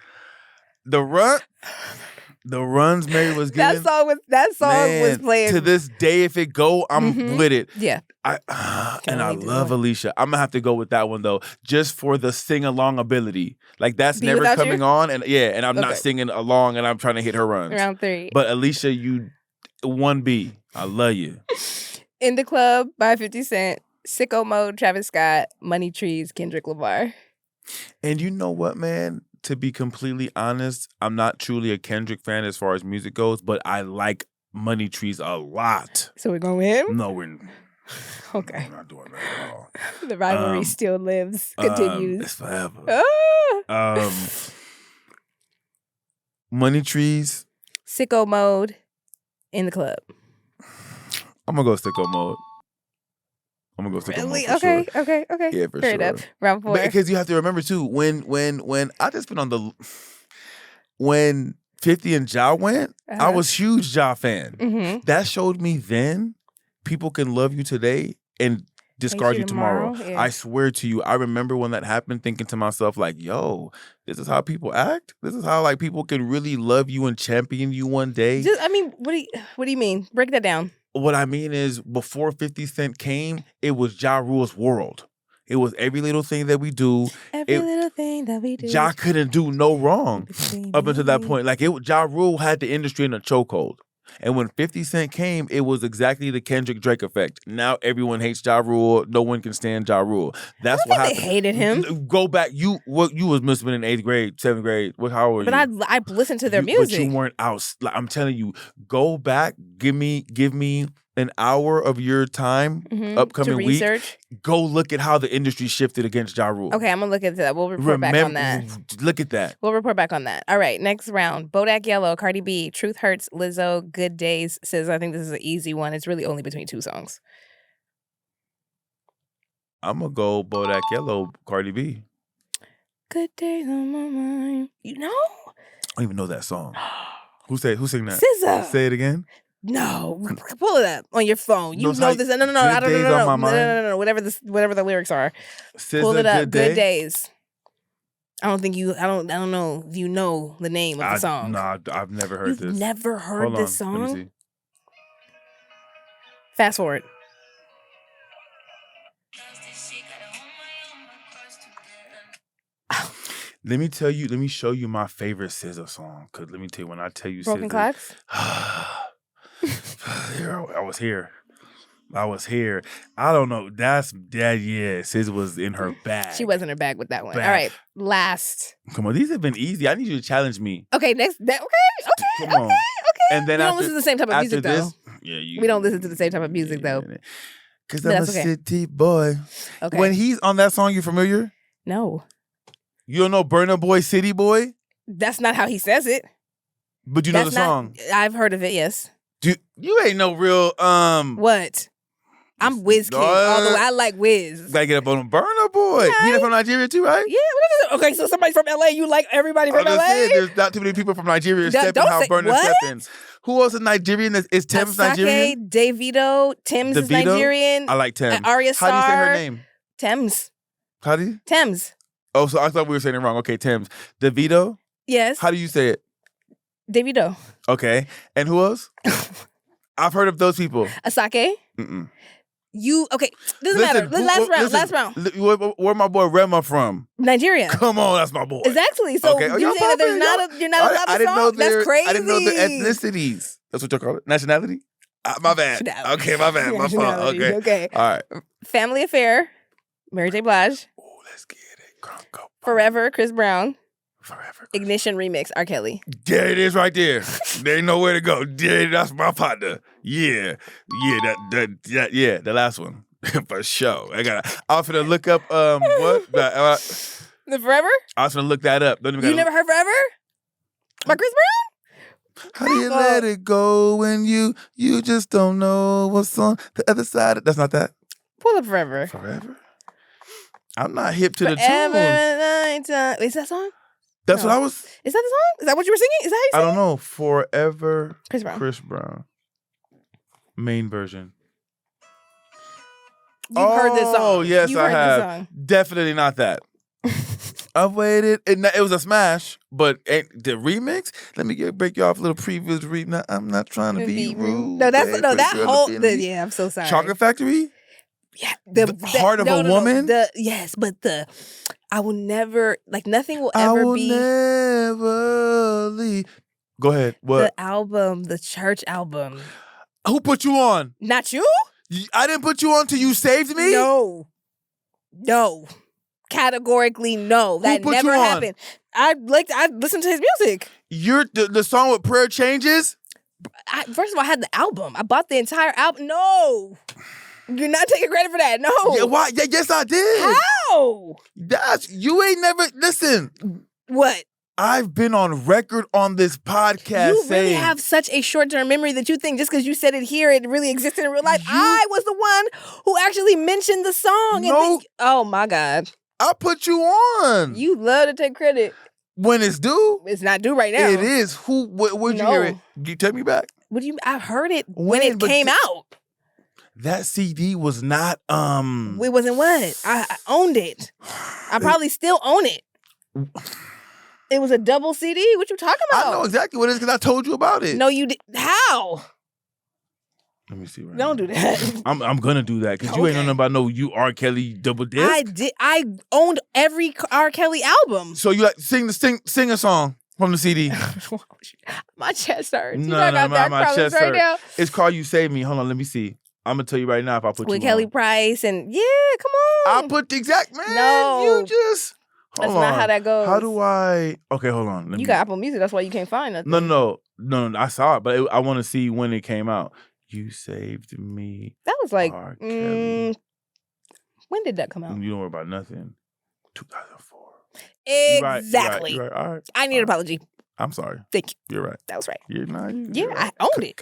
The runs Mary was getting. That song was playing. To this day, if it go, I'm with it. Yeah. I love Alicia. I'm gonna have to go with that one though, just for the sing along ability. Like that's Be never Without coming You? on, and I'm not singing along, and I'm trying to hit her runs. Round 3. But Alicia, you 1B. I love you. In the Club by 50 Cent. Sicko Mode, Travis Scott. Money Trees, Kendrick Lamar. And you know what, man? To be completely honest, I'm not truly a Kendrick fan as far as music goes, but I like Money Trees a lot. So we're going with him? No, we're okay. not doing that at all. The rivalry still lives, continues. It's forever. Ah! Money Trees. Sicko Mode, In the Club. I'm gonna go Sicko Mode. I'm gonna go Sicko Mode for Okay, sure. okay. Yeah, for Fair sure. enough. Round 4. Because you have to remember too, when I just been on when 50 and Ja went, I was huge Ja fan. Mm-hmm. That showed me then people can love you today and discard you tomorrow. Yeah. I swear to you, I remember when that happened thinking to myself like, yo, this is how people act? This is how like people can really love you and champion you one day? What do you mean? Break that down. What I mean is before 50 Cent came, it was Ja Rule's world. It was every little thing that we do. Little thing that we do. Ja couldn't do no wrong up until that point. Like Ja Rule had the industry in a chokehold. And when 50 Cent came, it was exactly the Kendrick Drake effect. Now everyone hates Ja Rule. No one can stand Ja Rule. That's what happened. They hated him. Go back. You was must have been in 8th grade, 7th grade. How old were you? But I listened to their music. But you weren't out. Like, I'm telling you, go back. Give me an hour of your time, upcoming to week. research. Go look at how the industry shifted against Ja Rule. Okay, I'm gonna look at that. We'll report back on that. Look at that. We'll report back on that. All right, next round. Bodak Yellow, Cardi B, Truth Hurts, Lizzo, Good Days. Says I think this is an easy one. It's really only between 2 songs. I'm gonna go Bodak Yellow, Cardi B. Good days on my mind. You know? I don't even know that song. Who sang that? SZA. Say it again. No, pull it up on your phone. You No, know this. No. Good I don't Days on My Mind. No. Whatever the lyrics are. SZA, Pull it up. Good Days. I don't think you. I don't know if you know the name of the song. Nah, I've never heard You've this. never heard Hold this on, let me song? see. Fast forward. Let me show you my favorite SZA song. Cause let me tell you, when I tell you Broken SZA, Clocks? I was here. I don't know. Yeah, SZA was in her bag. She was in her bag with that one. Bag. All right, last. Come on, these have been easy. I need you to challenge me. Okay, next. Okay. Come on. And then we don't after, listen to the same type of music, this, though. yeah, We don't listen to the same type of music, though. Because But I'm a that's okay. city boy. Okay. When he's on that song, you familiar? No. You don't know Burna Boy, City Boy? That's not how he says it. But you know the song. I've heard of it, yes. You ain't no real What? I'm Wiz Kid, although I like Wiz. Gotta get up on Burna Boy. Okay. He's from Nigeria too, right? Yeah, what is it? Okay, so somebody from LA, you like everybody from I'm just LA? saying, there's not too many people from Nigeria stepping how Burna stepping. Who else is Nigerian? Is Thames Nigerian? Davido, Thames is Nigerian. I like Thames. Arya Star. How do you say her name? Thames. How do you? Thames. Oh, so I thought we were saying it wrong. Okay, Thames. Davido? Yes. How do you say it? Davido. Okay. And who else? I've heard of those people. Asake. Mm-mm. Okay, doesn't matter. Last round. Where my boy Rema from? Nigeria. Come on, that's my boy. Exactly. So okay. you're saying that you're not allowed to song? That's crazy. I didn't know the ethnicities. That's what you call it? Nationality? My bad. Okay, my bad. My fault. Okay. All right. Family Affair, Mary J. Blige. Oh, let's get it. Go. Forever, Chris Brown. Forever. Ignition remix, R. Kelly. There it is right there. There ain't nowhere to go. Yeah, that's my partner. Yeah. Yeah, the last one. For sure. I was gonna look up what? The Forever? I was gonna look that up. You never heard Forever? By Chris Brown? How do you let it go when you just don't know what's on the other side? That's not that. Pull up Forever. Forever? I'm not hip to Forever the tune. Is that song? That's what I was. Is that the song? Is that what you were singing? Is that how you sing? I don't know. Forever. Chris Brown. Main version. You've heard this song. Oh, yes, You've I heard have. This song. Definitely not that. I've waited. It was a smash, but the remix. Let me break you off a little previous read. Now, I'm not trying to be rude. No, that whole. Yeah, I'm so sorry. Chocolate Factory. Yeah, the heart of a woman. Yes, but I will never nothing will ever be. I will never leave. Go ahead. What? The album, the church album. Who put you on? Not you. I didn't put you on till you saved me? No. Categorically, no. That never happened. I listened to his music. You're the song with Prayer Changes? First of all, I had the album. I bought the entire album. No. You're not taking credit for that. No. Yeah, why? Yeah, yes, I did. How? You ain't never listen. What? I've been on record on this podcast you saying... really have such a short-term memory that you think just because you said it here, it really existed in real life. I was the one who actually mentioned the song. No. Oh, my God. I put you on. You love to take credit. When it's due. It's not due right now. It is. Where'd you hear it? You take me back. What do you... I heard it when it came out. That CD was not... It wasn't what? I owned it. I probably still own it. It was a double CD? What you talking about? I know exactly what it is because I told you about it. No, you did. How? Let me see. Don't do that. I'm gonna do that because you ain't know nothing about you R. Kelly double disc. I did. I owned every R. Kelly album. So you sing a song from the CD. My chest hurts. No, my chest hurts. Now. It's called "You Save Me." Hold on, let me see. I'm gonna tell you right now if I put with you Kelly on. Price and come on. I put the exact man. No, you just. That's not how that goes. How do I? Okay, hold on. You got Apple Music. That's why you can't find nothing. No. I saw it, but I want to see when it came out. You saved me. That was like. When did that come out? You don't worry about nothing. 2004. Exactly. You're right. All right. I need an apology. I'm sorry. Thank you. You're right. That was right. You're not. I owned it.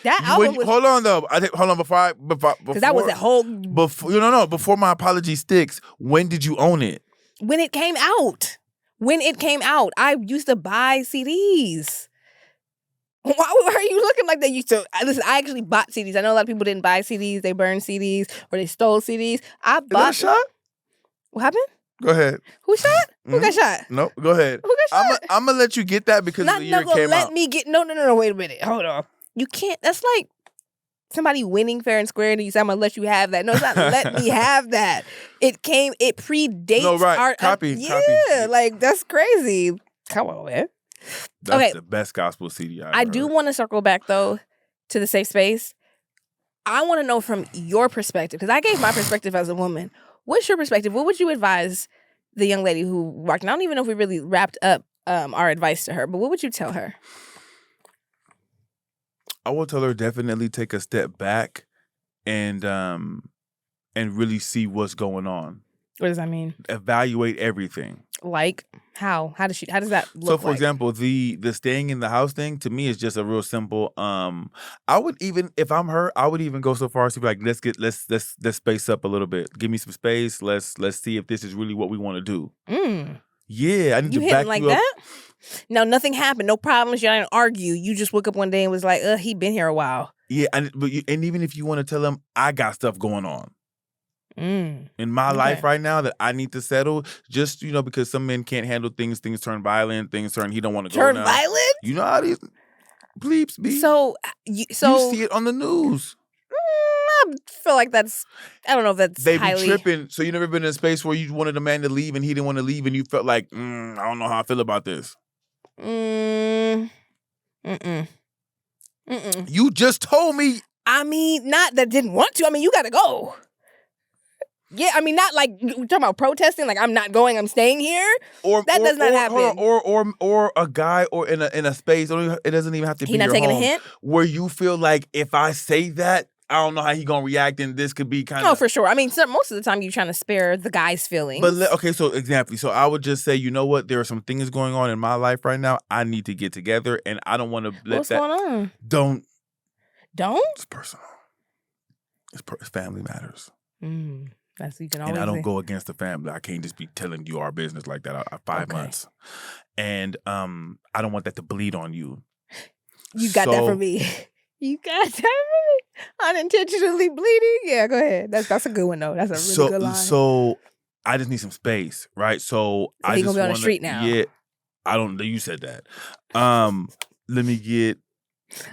That album was. Hold on though. Hold on before because that was a whole. Before my apology sticks. When did you own it? When it came out. I used to buy CDs. Why are you looking like that? Listen, I actually bought CDs. I know a lot of people didn't buy CDs. They burned CDs or they stole CDs. I bought. Is that a shot? What happened? Go ahead. Who shot? Who got shot? Nope. Go ahead. Who got shot? I'm gonna let you get that because of Not the year it gonna came let out. me get. No. Wait a minute. Hold on. You can't. That's like somebody winning fair and square, and you say, "I'm gonna let you have that." No, it's not. Let me have that. It predates. No, right. Our, Copy. yeah, like that's crazy. Come on, man. That's Okay. the best gospel CD I do want to circle back though to the safe space. I want to know from your perspective, because I gave my perspective as a woman. What's your perspective? What would you advise the young lady who walked in? I don't even know if we really wrapped up our advice to her, but what would you tell her? I will tell her definitely take a step back and really see what's going on. What does that mean? Evaluate everything. Like how? How does that look So, for like? example, the staying in the house thing to me is just a real simple. I would even, if I'm her, I would even go so far as to be like, let's space up a little bit. Give me some space. Let's see if this is really what we want to do. Yeah, I need You to hitting back like you up. that? No, nothing happened. No problems. You didn't argue. You just woke up one day and was like, he been here a while. Yeah, and even if you want to tell them, I got stuff going on in my life right now that I need to settle. Just because some men can't handle things. Things turn violent. Things turn. He don't want to go now. Turn violent? You know how these bleeps be. So you see it on the news. I feel like that's. I don't know if that's They highly. be tripping. So you never been in a space where you wanted a man to leave and he didn't want to leave, and you felt like, I don't know how I feel about this. You just told me. I mean, not that didn't want to. I mean, you got to go. Yeah, I mean, not like you're talking about protesting. Like I'm not going. I'm staying here. That does not happen. Or a guy or in a space. It doesn't even have to be. He not your taking home, a hint. Where you feel like if I say that, I don't know how he gonna react, and this could be kind of. Oh, for sure. I mean, most of the time you're trying to spare the guy's feelings. But okay, so exactly. So I would just say, you know what? There are some things going on in my life right now. I need to get together, and I don't want to let What's that. going on? Don't. It's personal. It's family matters. That's you can always. And I don't go against the family. I can't just be telling you our business like that. 5 months, and I don't want that to bleed on you. You got that from me. You got that from me. Unintentionally bleeding. Yeah, go ahead. That's a good one though. That's a really good line. So I just need some space, right? So I he just gonna be on the street now. Yeah, I don't. You said that. Let me get.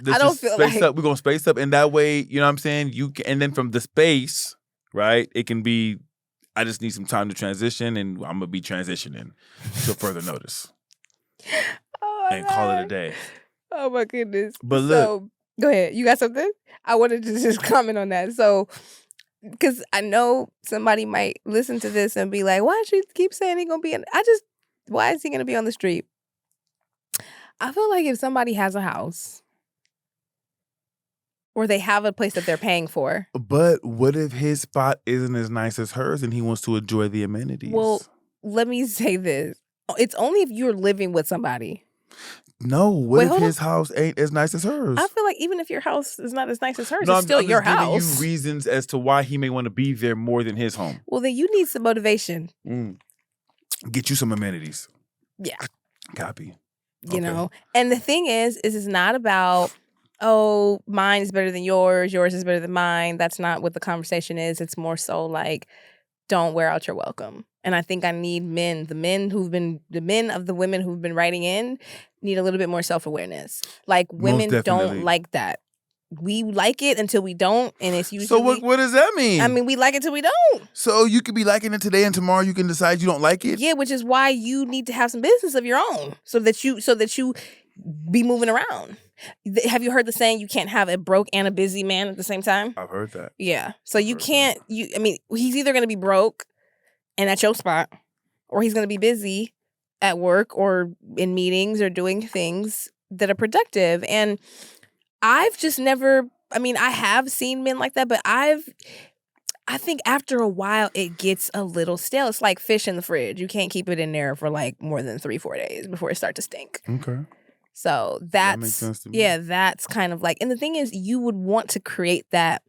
I don't feel space like up. We're gonna space up, and that way, you know what I'm saying. You can, and then from the space, right? It can be. I just need some time to transition, and I'm gonna be transitioning till further notice, and call it a day. Oh my goodness! But look, go ahead. You got something? I wanted to just comment on that. So, because I know somebody might listen to this and be like, "Why does she keep saying he gonna be in?" Why is he gonna be on the street? I feel like if somebody has a house. Or they have a place that they're paying for. But what if his spot isn't as nice as hers and he wants to enjoy the amenities? Well, let me say this. It's only if you're living with somebody. No, what if his house ain't as nice as hers? I feel like even if your house is not as nice as hers, no, it's still I'm your just house. giving you reasons as to why he may want to be there more than his home. Well, then you need some motivation. Get you some amenities. Yeah. Copy. You know? And the thing is it's not about, oh, mine is better than yours is better than mine. That's not what the conversation is. It's more so like, don't wear out your welcome. And I think I need men, the men of the women who've been writing in need a little bit more self-awareness. Like women don't like that. We like it until we don't, and it's usually. So what does that mean? I mean, we like it till we don't. So you could be liking it today, and tomorrow you can decide you don't like it. Yeah, which is why you need to have some business of your own, so that you be moving around. Have you heard the saying, you can't have a broke and a busy man at the same time? I've heard that. Yeah. So you can't, I mean, he's either going to be broke and at your spot, or he's going to be busy at work or in meetings or doing things that are productive. And I've just never, I mean, I have seen men like that, but I think after a while it gets a little stale. It's like fish in the fridge. You can't keep it in there for like more than 3-4 days before it starts to stink. Okay. So that makes sense to me. Yeah, that's kind of like, and the thing is, you would want to create that,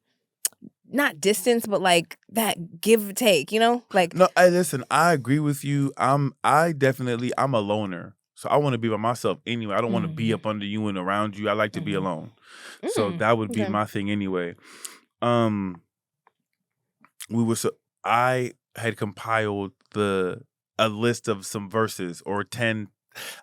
not distance, but like that give and take, you know? Like, no, listen, I agree with you. I'm a loner. So I want to be by myself anyway. I don't want to be up under you and around you. I like to be alone. So that would be my thing anyway. I had compiled the a list of some verses or 10.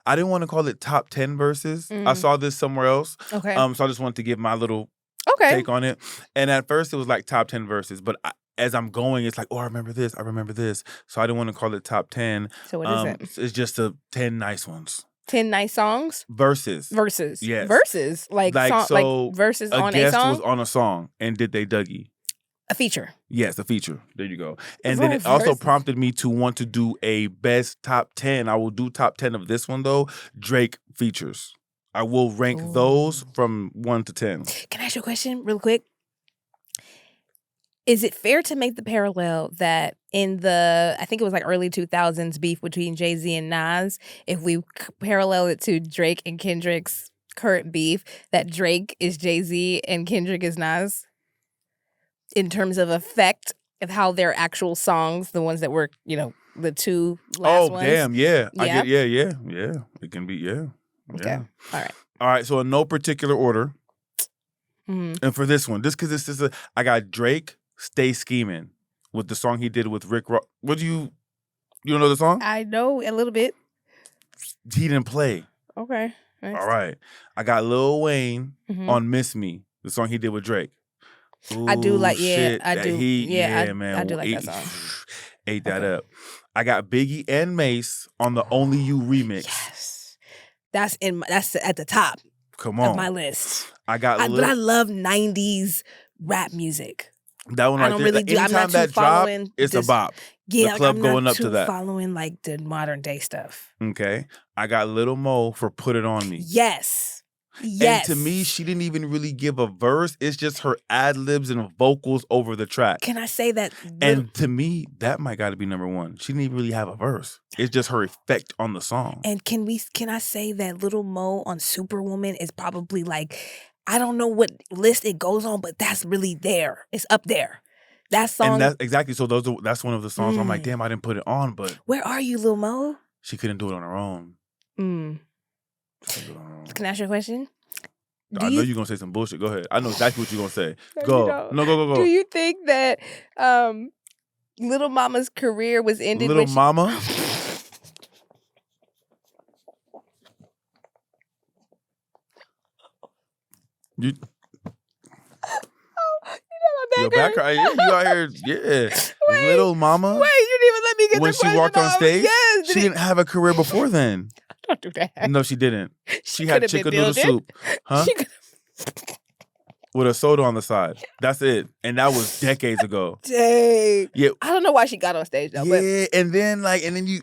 I didn't want to call it top 10 verses. I saw this somewhere else. Okay. So I just wanted to give my little Okay. take on it. And at first it was like top 10 verses, but as I'm going, it's like, oh, I remember this. So I didn't want to call it top 10. So what is it? It's just 10 nice ones. 10 nice songs? Verses. Yes. Verses? Like verses on a guest song? was on a song, and did they Dougie? A feature. Yes, a feature. There you go. And What's then wrong it with also verses? prompted me to want to do a best top 10. I will do top 10 of this one, though. Drake features. I will rank those from 1 to 10. Can I ask you a question real quick? Is it fair to make the parallel that in I think it was like early 2000s beef between Jay-Z and Nas, if we parallel it to Drake and Kendrick's current beef, that Drake is Jay-Z and Kendrick is Nas? In terms of effect of how their actual songs, the ones that were, the two last ones. Oh, damn, yeah. Yeah? I get, yeah. It can be, yeah. Okay. All right, so in no particular order. right. And for this one, just because this is I got Drake, Stay Scheming, with the song he did with Rick Ross. You don't know the song? I know a little bit. He didn't play. Okay. Next. All right. I got Lil Wayne Mhm. on Miss Me, the song he did with Drake. Ooh, I do like, shit. I do. Man. I do like that song. Ate that Okay. up. I got Biggie and Mace on the Only You remix. Yes. That's at the top Come on. of my list. I got But I love 90s rap music. that one right I don't there. really do. I'm Anytime not too that drop, following it's this- a bop. Yeah, the club I'm going not up too to that. following like the modern day stuff. Okay. I got Lil Mo for Put It On Me. Yes. And to me, she didn't even really give a verse. It's just her ad-libs and vocals over the track. Can I say that? And to me, that might got to be number one. She didn't even really have a verse. It's just her effect on the song. And can I say that Little Mo on Superwoman is probably like, I don't know what list it goes on, but that's really there. It's up there. That song. And that's exactly. So that's one of the songs where I'm like, damn, I didn't put it on, but Where are you, Lil Mo? she couldn't do it on her own. Can I ask you a question? I know you're going to say some bullshit. Go ahead. I know exactly what you're going to say. No, Go. you don't. No, go. Do you think that Little Mama's career was ended Little when Mama? You, your background, yeah, you out here, yeah. Wait, Little Mama? Wait, you didn't even let me get When the she question walked on off. stage, Yes, she didn't have a career before then. Don't do that. No, she didn't. She had could've been chicken noodle building. soup. Huh? She could- With a soda on the side. That's it. And that was decades ago. Dang. Yeah. I don't know why she got on stage though, but Yeah, and then you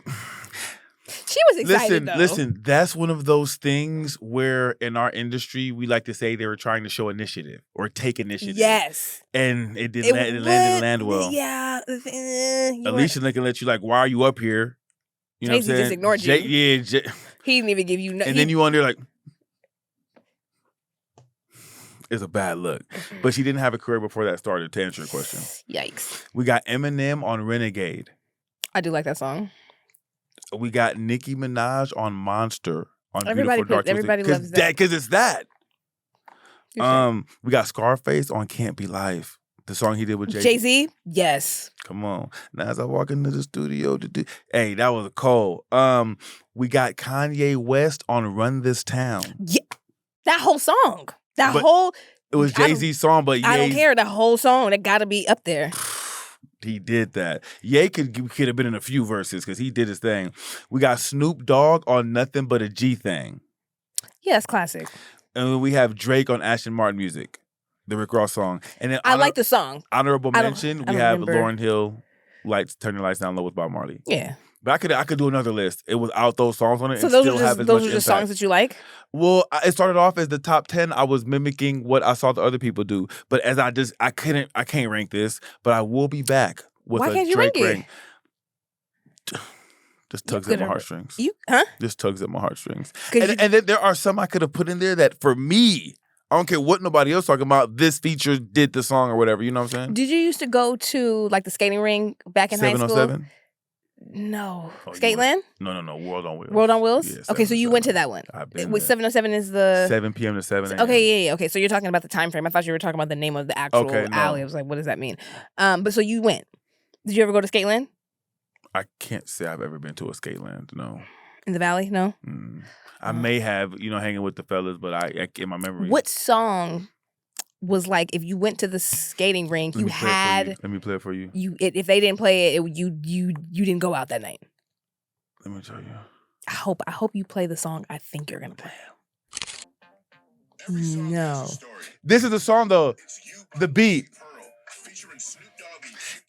she was excited though. listen, that's one of those things where in our industry we like to say they were trying to show initiative or take initiative. Yes. And it didn't land well. Yeah. Alicia can let you like, why are you up here? You know Jay-Z what I'm saying? just ignored you. Yeah. He didn't even give you And then you on there like, it's a bad look. But she didn't have a career before that started, to answer your question. Yikes. We got Eminem on Renegade. I do like that song. We got Nicki Minaj on Monster. On Everybody Beautiful Dark Twisted. everybody loves that. Because it's that. You're We got Scarface on Can't Be Life. The song he did with Jay-Z. Jay-Z? Yes. Come on. Now as I walk into the studio to do, hey, that was cold. We got Kanye West on Run This Town. Yeah. That whole song. It was Jay-Z's song, but I don't Ye's, care. That whole song, that gotta be up there. he did that. Ye could have been in a few verses because he did his thing. We got Snoop Dogg on Nothing But a G Thing. Yeah, it's classic. And then we have Drake on Ashton Martin Music, the Rick Ross song. And then I like the song. honorable I don't- mention, I we don't have remember. Lauryn Hill, Turn Your Lights Down Low with Bob Marley. Yeah. But I could do another list. It without those songs on it So and those still are have just as those much are just impact. songs that you like? Well, it started off as the top 10. I was mimicking what I saw the other people do. But as I can't rank this, but I will be back with Why a can't you Drake rank it? rank. Just tugs at my heartstrings. Huh? Just tugs at my heartstrings. 'Cause And then there are some I could have put in there that for me, I don't care what nobody else talking about, this feature did the song or whatever. You know what I'm saying? Did you used to go to like the skating ring back in high school? 707? No. Oh, you Skateland? No. World on Wheels. World on Wheels? Yeah, Okay, so you went to 707. that one. I've been With there. 707 is the 7 p.m. to 7 a.m. Okay, yeah. Okay, so you're talking about the time frame. I thought you were talking about the name of the actual Okay, no. alley. I was like, what does that mean? But so you went. Did you ever go to Skateland? I can't say I've ever been to a skate land. No. In the Valley? No? I may have, hanging with the fellas, but I in my memory. What song was like if you went to the skating rink, you had... Let me play it for you. If they didn't play it, you didn't go out that night. Let me tell you. I hope you play the song I think you're going to play. No. This is the song, though. The beat.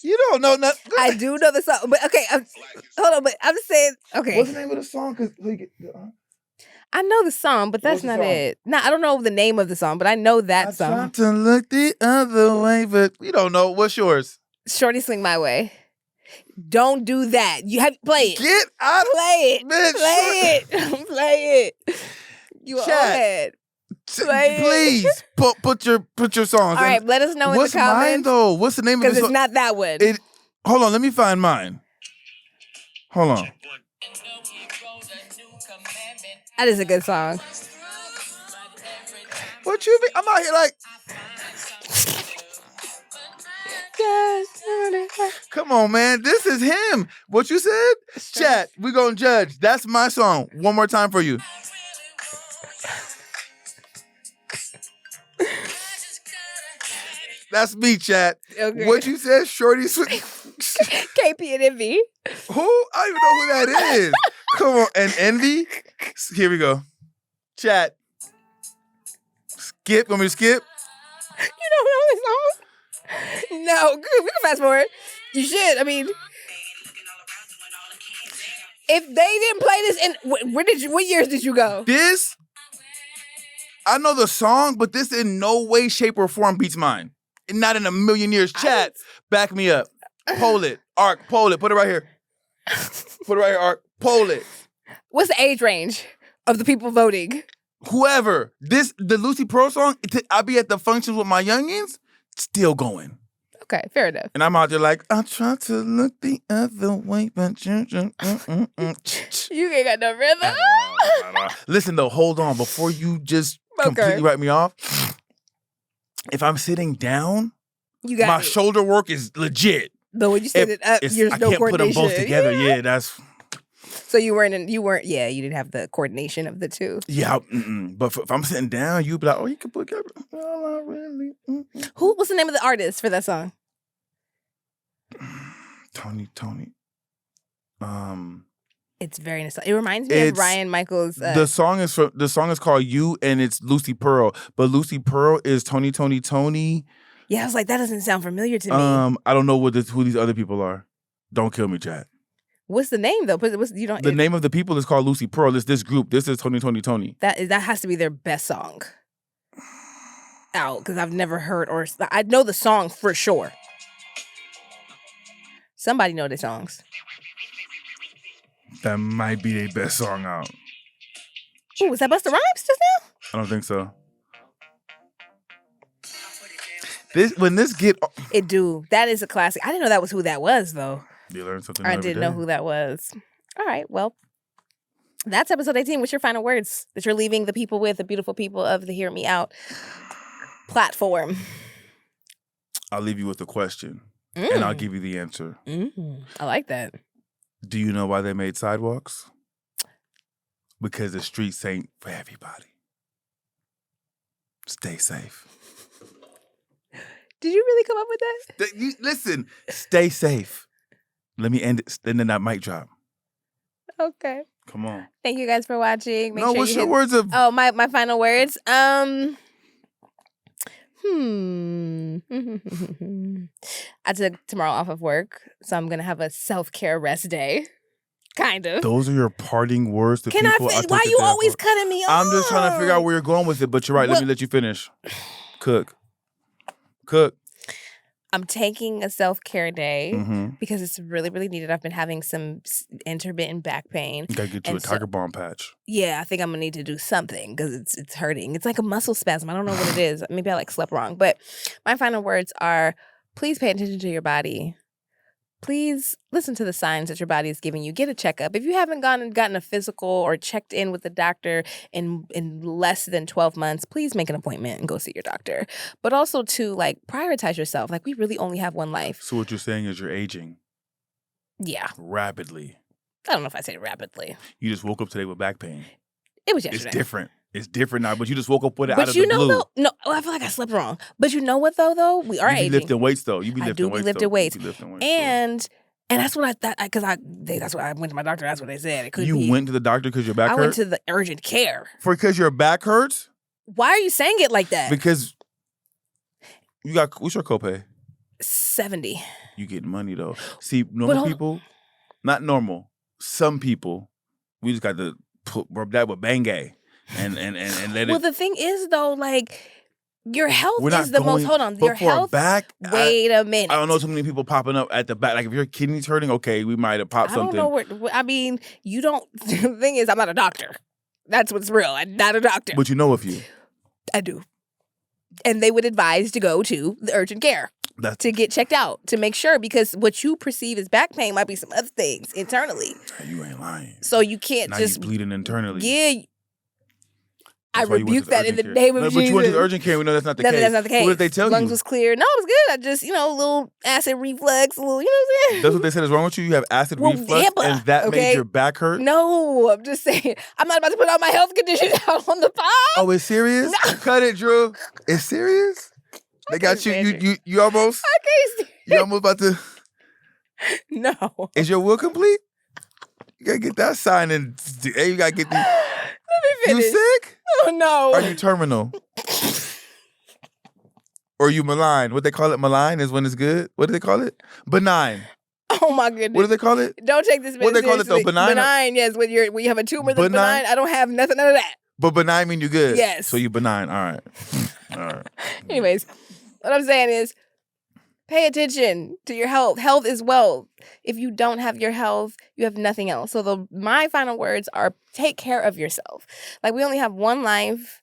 You don't know nothing. I do know the song, but okay. Hold on, but I'm saying, okay. What's the name of the song? I know the song, but that's not it. No, I don't know the name of the song, but I know that song. I tried to look the other way, but you don't know. What's yours? Shorty Swing My Way. Don't do that. You have play it. Get out. Play it. Man, play it. Play it. You all ahead. Play Please put your songs. All right, let us know in the comments. What's mine though? What's the name of the song? Because it's not that one. Hold on, let me find mine. Hold on. That is a good song. What you mean? I'm out here like. Come on, man. This is him. What you said? Chat, we gonna judge. That's my song. One more time for you. That's me, chat. Okay. What you said, Shorty? KP and Envy. Who? I don't even know who that is. Come on. And Envy? Here we go. Chat. Skip. Want me to skip? You don't know this song? No. We can fast forward. You should. I mean, if they didn't play this, what years did you go? This, I know the song, but this in no way, shape, or form beats mine. Not in a million years. Chat, back me up. Poll it. Ark, poll it. Put it right here. Put it right here, Ark. Poll it. What's the age range of the people voting? Whoever. The Lucy Pearl song, I be at the functions with my youngins, still going. Okay, fair enough. And I'm out there like, I try to look the other way, but you ain't got no rhythm. Listen, though, hold on. Before you just completely write me off, if I'm sitting down, my shoulder work is legit. But when you sit it up, there's I no can't put them both together. Yeah, that's... So you didn't have the coordination of the two. Yeah, but if I'm sitting down, you'd be like, oh, you can put together. Oh, not really. What's the name of the artist for that song? Tony. It's very nostalgic. It reminds me of Ryan Michaels. The song is called You, and it's Lucy Pearl. But Lucy Pearl is Tony. Yeah, I was like, that doesn't sound familiar to me. I don't know who these other people are. Don't kill me, chat. What's the name though? The name of the people is called Lucy Pearl. It's this group. This is Tony. That has to be their best song out, because I've never heard, or I know the song for sure. Somebody know their songs. That might be their best song out. Ooh, was that Busta Rhymes just now? I don't think so. That is a classic. I didn't know that was who that was though. You learn something. I didn't know who that was. All right, well, that's episode 18. What's your final words that you're leaving the people with, the beautiful people of the Hear Me Out platform? I'll leave you with a question, and I'll give you the answer. I like that. Do you know why they made sidewalks? Because the streets ain't for everybody. Stay safe. Did you really come up with that? Listen, stay safe. Let me end it, and then that mic drop. Okay. Come on. Thank you guys for watching. What's your words of... Oh, my final words? I took tomorrow off of work, so I'm going to have a self-care rest day. Kind of. Those are your parting words to people. Why are you always cutting me off? I'm just trying to figure out where you're going with it, but you're right. Let me let you finish. Cook. I'm taking a self-care day because it's really, really needed. I've been having some intermittent back pain. You gotta get you a Tiger Balm patch. Yeah, I think I'm gonna need to do something because it's hurting. It's like a muscle spasm. I don't know what it is. Maybe I slept wrong. But my final words are: please pay attention to your body. Please listen to the signs that your body is giving you. Get a checkup. If you haven't gone and gotten a physical or checked in with the doctor in less than 12 months, please make an appointment and go see your doctor. But also to prioritize yourself. We really only have one life. So what you're saying is you're aging. Yeah. Rapidly. I don't know if I say rapidly. You just woke up today with back pain. It was yesterday. It's different. It's different now, but you just woke up with it out But of you the know blue. though, no, I feel like I slept wrong. But you know what though, we are You be aging. lifting weights though. You be I lifting do be weights. lifting though. weights. You be lifting weights. though. And that's what I thought, because that's what I went to my doctor. That's what they said. It could You be. went to the doctor because your back hurt? I went to the urgent care. Because your back hurts? Why are you saying it like that? Because what's your copay? 70. You getting money though. See, normal people, not normal. Some people, we just got to rub that with Bengay and let it. Well, the thing is though, like, your health We're not is the most. going- Hold on, but your for a health. back, Wait a minute. I don't know too many people popping up at the back. Like if your kidney's hurting, okay, we might have popped I don't something. know I mean, you don't. The thing is, I'm not a doctor. That's what's real. I'm not a doctor. But you know a few. I do. And they would advise to go to the urgent care to get checked out to make sure, because what you perceive as back pain might be some other things internally. You ain't lying. So you can't Now just you bleeding internally. Yeah. I That's why you went rebuke to that in the urgent care. name of No, Jesus. But you went to the urgent care. We know that's not the case. That's not the case. So what did they tell Lungs you? was clear. No, it was good. I just, a little acid reflux, a little, you know what I'm saying? That's what they said is wrong with you? You have acid reflux HIPAA, and that okay? made your back hurt? No, I'm just saying. I'm not about to put all my health conditions out on the pod. Oh, it's serious? No. Cut it, Drew. It's serious? They got you almost? I can't You almost about to? No. Is your will complete? You gotta get that signed and hey, you gotta get the. Let me finish. You sick? Oh, no. Are you terminal? Or you malign? What they call it? Malign is when it's good. What do they call it? Benign. Oh, my goodness. What do they call it? Don't take this. What do they call it though? Benign? Benign, yes. When you have a tumor that's benign, I don't have none of that. But benign mean you good. Yes. So you benign. All right. All right. Anyways, what I'm saying is, pay attention to your health. Health is wealth. If you don't have your health, you have nothing else. So my final words are: take care of yourself. Like, we only have one life,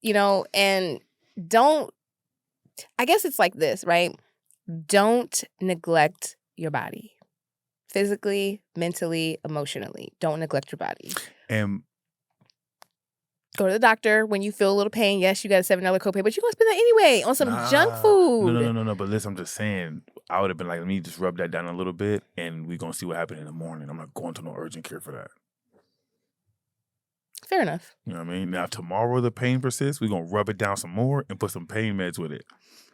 and don't. I guess it's like this, right? Don't neglect your body. Physically, mentally, emotionally. Don't neglect your body. And go to the doctor when you feel a little pain. Yes, you got a $7 copay, but you're going to spend that anyway on some junk food. No. But listen, I'm just saying, I would have been like, let me just rub that down a little bit and we're going to see what happens in the morning. I'm not going to no urgent care for that. Fair enough. You know what I mean? Now, if tomorrow the pain persists, we're going to rub it down some more and put some pain meds with it.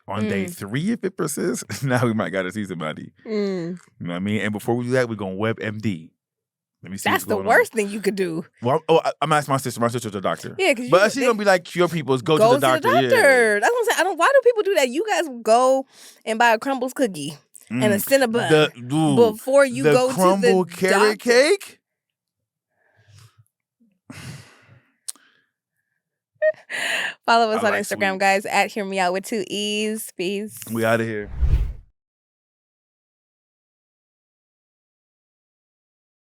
On day 3, if it persists, now we might got to see somebody. You know what I mean? And before we do that, we're going to WebMD. Let me see. That's the worst thing you could do. Well, I'm asking my sister. My sister's a doctor. Yeah, but she's gonna be like, your people's go to the doctor. Yeah. That's what I'm saying. Why do people do that? You guys go and buy a Crumbles cookie and a Cinnabon before you go to the crumble carrot cake. Follow us on Instagram, guys, at Hear Me Out with 2 E's. Peace. We out of here.